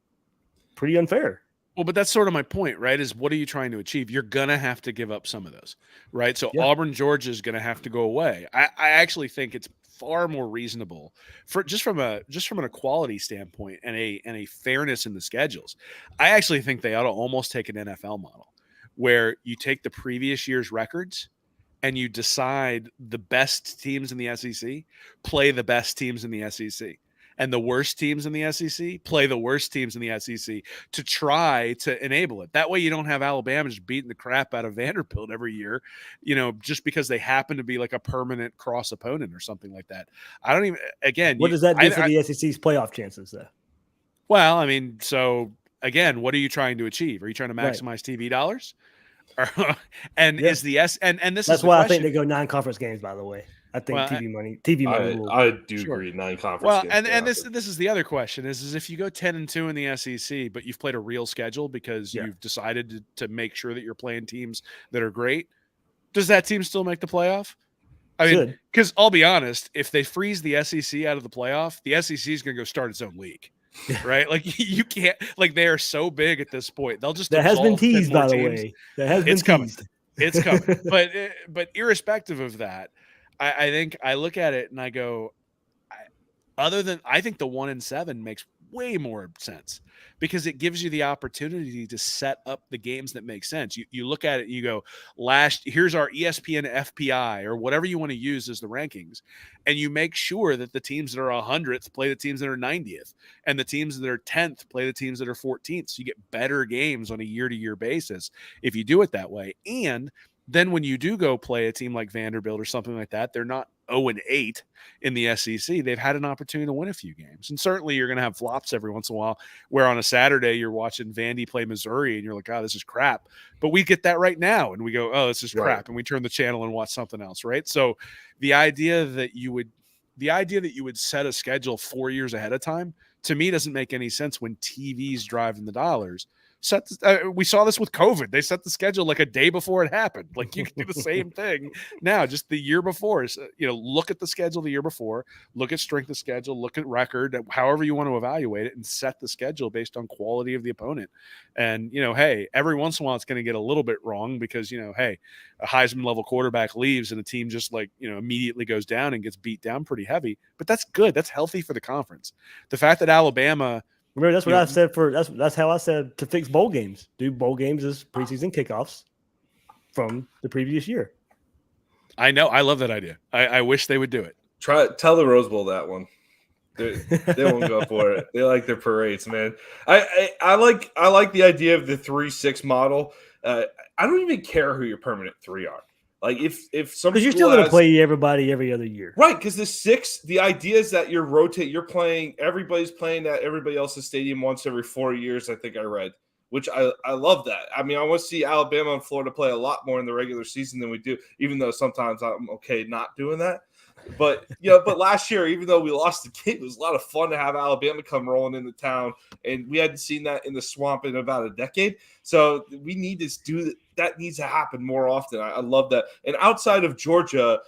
pretty unfair. Well, but that's sort of my point, right? Is what are you trying to achieve? You're going to have to give up some of those, right? So Auburn, Georgia is going to have to go away. I actually think it's far more reasonable for just from an equality standpoint and a fairness in the schedules. I actually think they ought to almost take an NFL model where you take the previous year's records and you decide the best teams in the SEC play the best teams in the SEC. And the worst teams in the SEC play the worst teams in the SEC to try to enable it. That way you don't have Alabama just beating the crap out of Vanderbilt every year, just because they happen to be like a permanent cross opponent or something like that. I don't even – again – what does that do for the SEC's playoff chances, though? Well, I mean, so, again, what are you trying to achieve? Are you trying to maximize TV dollars? Is the – and this That's is why the I think they go 9 conference games, by the way. I think TV money. I do agree. 9 conference. Well, games and this is the other question is if you go 10-2 in the SEC, but you've played a real schedule because you've decided to make sure that you're playing teams that are great, does that team still make the playoff? I mean, because I'll be honest, if they freeze the SEC out of the playoff, the SEC is going to go start its own league. Right? Like, you can't, like, they are so big at this point. They'll just that has been teased, by the way. That has been teased. It's coming. But irrespective of that, I think I look at it and I go, I think the 1-7 makes way more sense because it gives you the opportunity to set up the games that make sense. You look at it, you go, here's our ESPN FPI or whatever you want to use as the rankings. And you make sure that the teams that are 100th play the teams that are 90th and the teams that are 10th play the teams that are 14th. So you get better games on a year-to-year basis if you do it that way. And then when you do go play a team like Vanderbilt or something like that, they're not 0-8 in the SEC. They've had an opportunity to win a few games. And certainly you're going to have flops every once in a while where on a Saturday you're watching Vandy play Missouri and you're like, oh, this is crap. But we get that right now and we go, oh, this is crap. And we turn the channel and watch something else, right? So the idea that you would set a schedule 4 years ahead of time, to me, doesn't make any sense when TV's driving the dollars. We saw this with COVID. They set the schedule like a day before it happened. Like, you can do the same thing now, just the year before. Look at the schedule the year before, look at strength of schedule, look at record, however you want to evaluate it, and set the schedule based on quality of the opponent. And, hey, every once in a while it's going to get a little bit wrong because, hey, a Heisman level quarterback leaves and the team just immediately goes down and gets beat down pretty heavy. But that's good. That's healthy for the conference. The fact that Alabama – remember, that's what I said that's how I said to fix bowl games. Do bowl games as preseason kickoffs from the previous year. I know. I love that idea. I wish they would do it. Tell the Rose Bowl that one. They won't go for it. They like their parades, man. I like the idea of the 3-6 model. I don't even care who your permanent 3 are. Like if some because you're still going to play everybody every other year, right? Because the idea is that you're playing. Everybody's playing at everybody else's stadium once every 4 years. I think I read, which I love that. I mean, I want to see Alabama and Florida play a lot more in the regular season than we do. Even though sometimes I'm okay not doing that. But but last year, even though we lost the game, it was a lot of fun to have Alabama come rolling into town, and we hadn't seen that in the swamp in about a decade. So we need to do that. Needs to happen more often. I love that. And outside of Georgia,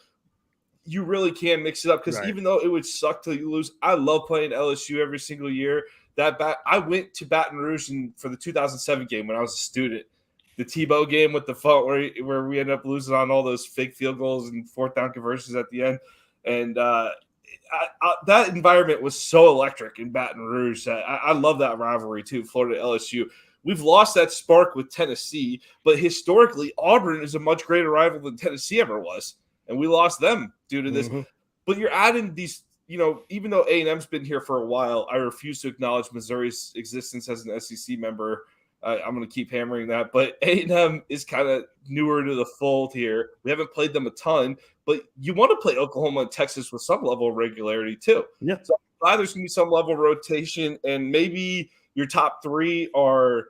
you really can mix it up because even though it would suck to lose, I love playing LSU every single year. I went to Baton Rouge for the 2007 game when I was a student. The Tebow game with the fault where we ended up losing on all those fake field goals and 4th down conversions at the end. And that environment was so electric in Baton Rouge. I love that rivalry too, Florida LSU. We've lost that spark with Tennessee, but historically, Auburn is a much greater rival than Tennessee ever was, and we lost them due to this. But you're adding these, even though A&M's been here for a while, I refuse to acknowledge Missouri's existence as an SEC member. I'm going to keep hammering that, but A&M is kind of newer to the fold here. We haven't played them a ton, but you want to play Oklahoma and Texas with some level of regularity too. Yeah. So I'm glad there's going to be some level of rotation, and maybe your top three are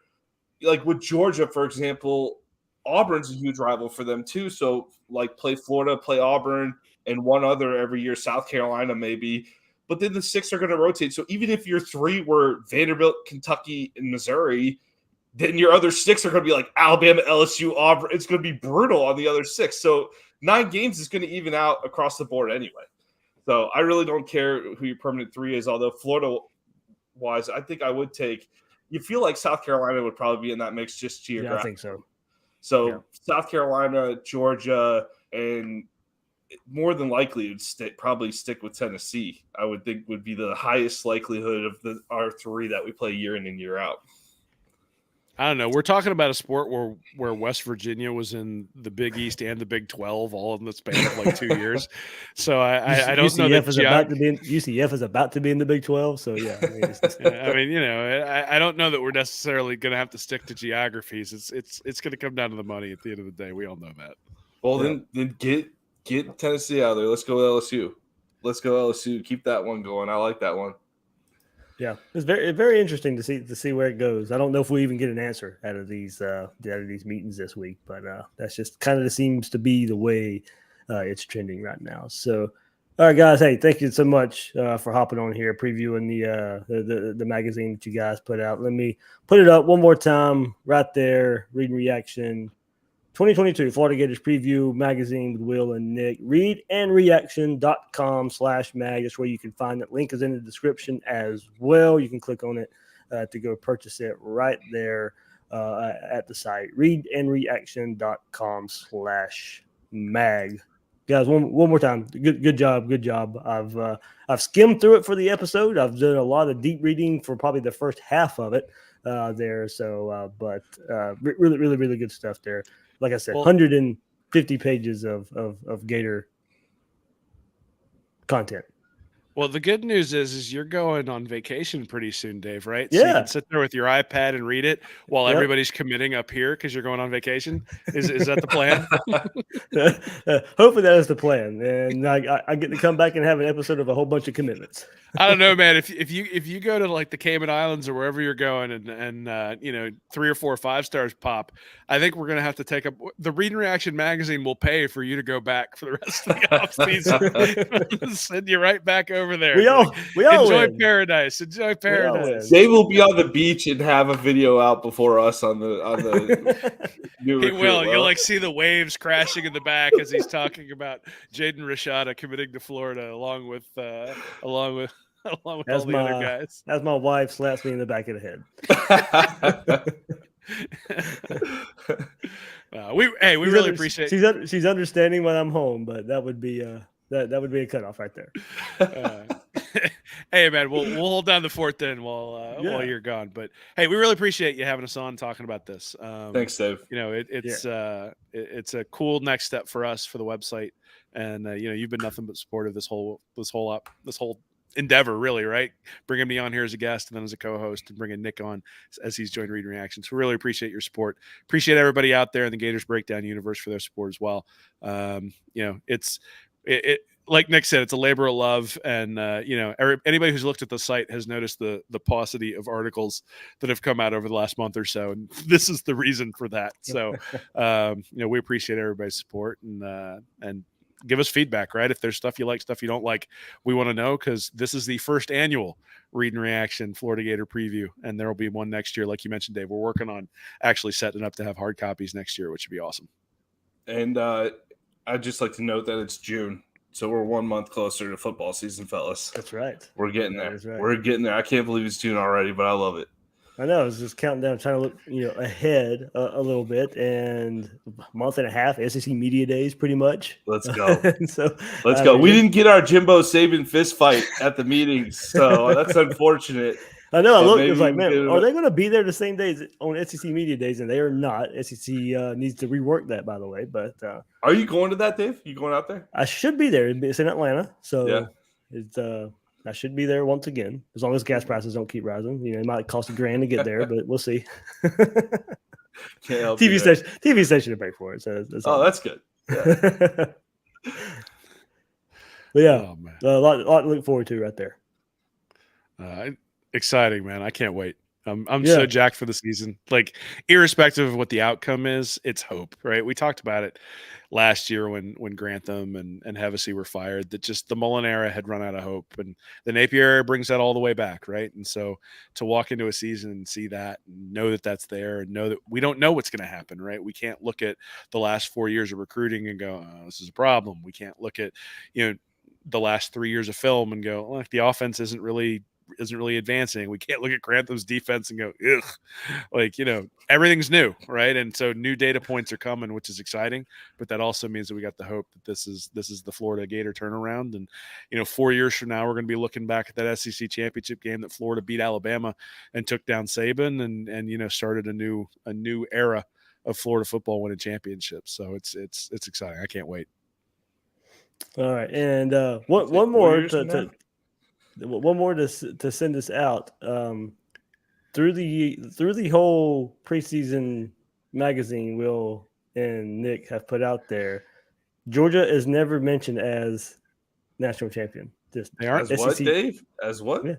like with Georgia, for example. Auburn's a huge rival for them too. So like play Florida, play Auburn, and one other every year, South Carolina maybe. But then the six are going to rotate. So even if your three were Vanderbilt, Kentucky, and Missouri, then your other six are going to be like Alabama, LSU, Auburn. It's going to be brutal on the other six. So 9 games is going to even out across the board anyway. So I really don't care who your permanent three is, although Florida-wise, I think I would take – you feel like South Carolina would probably be in that mix just geographically. Yeah, I think so. So South Carolina, Georgia, and more than likely would probably stick with Tennessee, I would think would be the highest likelihood of our three that we play year in and year out. I don't know. We're talking about a sport where West Virginia was in the Big East and the Big 12 all in the span of like 2 years. So I don't know that UCF is about to be in the Big 12. So yeah, I don't know that we're necessarily going to have to stick to geographies. It's going to come down to the money at the end of the day. We all know that. Well, then get Tennessee out of there. Let's go LSU. Let's go LSU. Keep that one going. I like that one. Yeah, it's very interesting to see where it goes. I don't know if we even get an answer out of these meetings this week, but that's just kind of seems to be the way it's trending right now. So, all right, guys, hey, thank you so much for hopping on here, previewing the magazine that you guys put out. Let me put it up one more time, right there. Read and reaction. 2022 Florida Gators Preview Magazine with Will and Nick. readandreaction.com/mag. That's where you can find it. Link is in the description as well. You can click on it to go purchase it right there at the site. readandreaction.com/mag. Guys, one more time. Good job. I've skimmed through it for the episode. I've done a lot of deep reading for probably the first half of it there. So, but really good stuff there. Like I said, 150 pages of Gator content. Well, the good news is you're going on vacation pretty soon, Dave, right? Yeah. So you can sit there with your iPad and read it while everybody's committing up here because you're going on vacation. Is that the plan? Hopefully that is the plan. And I get to come back and have an episode of a whole bunch of commitments. I don't know, man. If you go to like the Cayman Islands or wherever you're going and 3 or 4 or 5 stars pop, I think we're going to have to take up the Read and Reaction magazine will pay for you to go back for the rest of the offseason. Send you right back over there. We all enjoy win. paradise. Enjoy paradise. They will be on the beach and have a video out before us on the new He recruit. will. You'll like see the waves crashing in the back as he's talking about Jadon Rashada committing to Florida along with all the other guys. As my wife slaps me in the back of the head. We really appreciate. She's understanding when I'm home, but that would be that would be a cutoff right there. Hey man, we'll hold down the fort then while you're gone. But hey, we really appreciate you having us on talking about this. Thanks, Dave. It's a cool next step for us for the website, and you've been nothing but supportive this whole endeavor, really, right? Bringing me on here as a guest and then as a co-host, and bringing Nick on as he's joined Read and Reaction. So we really appreciate your support. Appreciate everybody out there in the Gators Breakdown universe for their support as well. It's like Nick said, it's a labor of love, and anybody who's looked at the site has noticed the paucity of articles that have come out over the last month or so, and this is the reason for that. So we appreciate everybody's support, and give us feedback, right? If there's stuff you like, stuff you don't like, we want to know, because this is the first annual Read and Reaction Florida Gator preview, and there will be one next year. Like you mentioned, Dave, we're working on actually setting up to have hard copies next year, which would be awesome. And I'd just like to note that it's June, so we're 1 month closer to football season, fellas. That's right. We're getting there. That is right. We're getting there. I can't believe it's June already, but I love it. I know. I was just counting down, trying to look, ahead a little bit, and a month and a half, SEC Media Days, pretty much. Let's go. So Let's go. We didn't get our Jimbo Saban fist fight at the meetings, so that's unfortunate. I know. I But looked. It maybe was like, we man, get are they going to be there the same days on SEC Media Days? And they are not. SEC needs to rework that, by the way. But Are you going to that, Dave? You going out there? I should be there. It's in Atlanta, so Yeah. it's I should be there once again, as long as gas prices don't keep rising. It might cost $1,000 to get there, but we'll see. Can't help you there. TV station to pay for it. So That's good. Yeah. But yeah, Oh, man. a lot to look forward to right there. Exciting, man. I can't wait. I'm Yeah. so jacked for the season. Like, irrespective of what the outcome is, it's hope, right? We talked about it last year when Grantham and Hevesy were fired, that just the Mullen era had run out of hope, and the Napier era brings that all the way back, right? And so to walk into a season and see that, and know that that's there, and know that we don't know what's going to happen, right? We can't look at the last 4 years of recruiting and go, oh, this is a problem. We can't look at, the last 3 years of film and go, well, the offense isn't really advancing. We can't look at Grantham's defense and go, ugh, everything's new, right? And so new data points are coming, which is exciting, but that also means that we got the hope that this is the Florida Gator turnaround. And 4 years from now, we're going to be looking back at that SEC championship game that Florida beat Alabama and took down Saban and started a new era of Florida football winning championships. So it's exciting. I can't wait. All right, and one more to send us out through the whole preseason magazine Will and Nick have put out there. Georgia is never mentioned as national champion. They aren't. As what, Dave? As what? Yeah.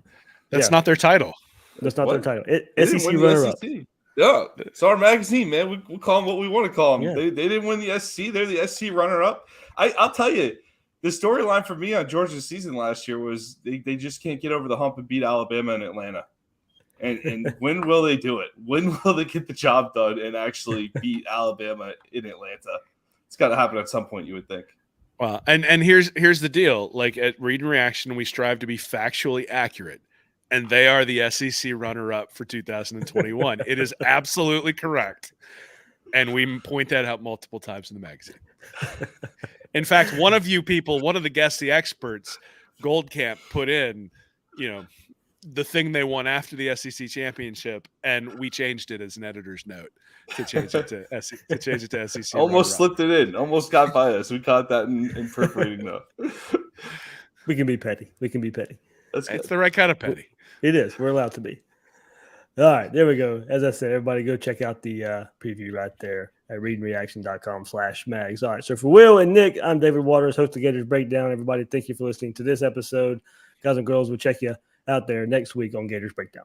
That's not their title. That's not their title. They SEC didn't win the runner-up. SEC. Yeah, it's our magazine, man. We call them what we want to call them. Yeah. They didn't win the SEC. They're the SEC runner-up. I'll tell you, the storyline for me on Georgia's season last year was they just can't get over the hump and beat Alabama and Atlanta. And when will they do it? When will they get the job done and actually beat Alabama in Atlanta? It's got to happen at some point, you would think. Well, and here's the deal. Like, at Read and Reaction, we strive to be factually accurate, and they are the SEC runner-up for 2021. It is absolutely correct, and we point that out multiple times in the magazine. In fact, one of the guests, the experts, Goldcamp, put in, the thing they won after the SEC championship, and we changed it as an editor's note to change it to SEC. Almost slipped it in. Almost got by us. We caught that in proofreading though. We can be petty. It's the right kind of petty. It is. We're allowed to be. All right, there we go. As I said, everybody go check out the preview right there at readandreaction.com/mags. All right, so for Will and Nick, I'm David Waters, host of Gators Breakdown. Everybody, thank you for listening to this episode. Guys and girls, we'll check you out there next week on Gators Breakdown.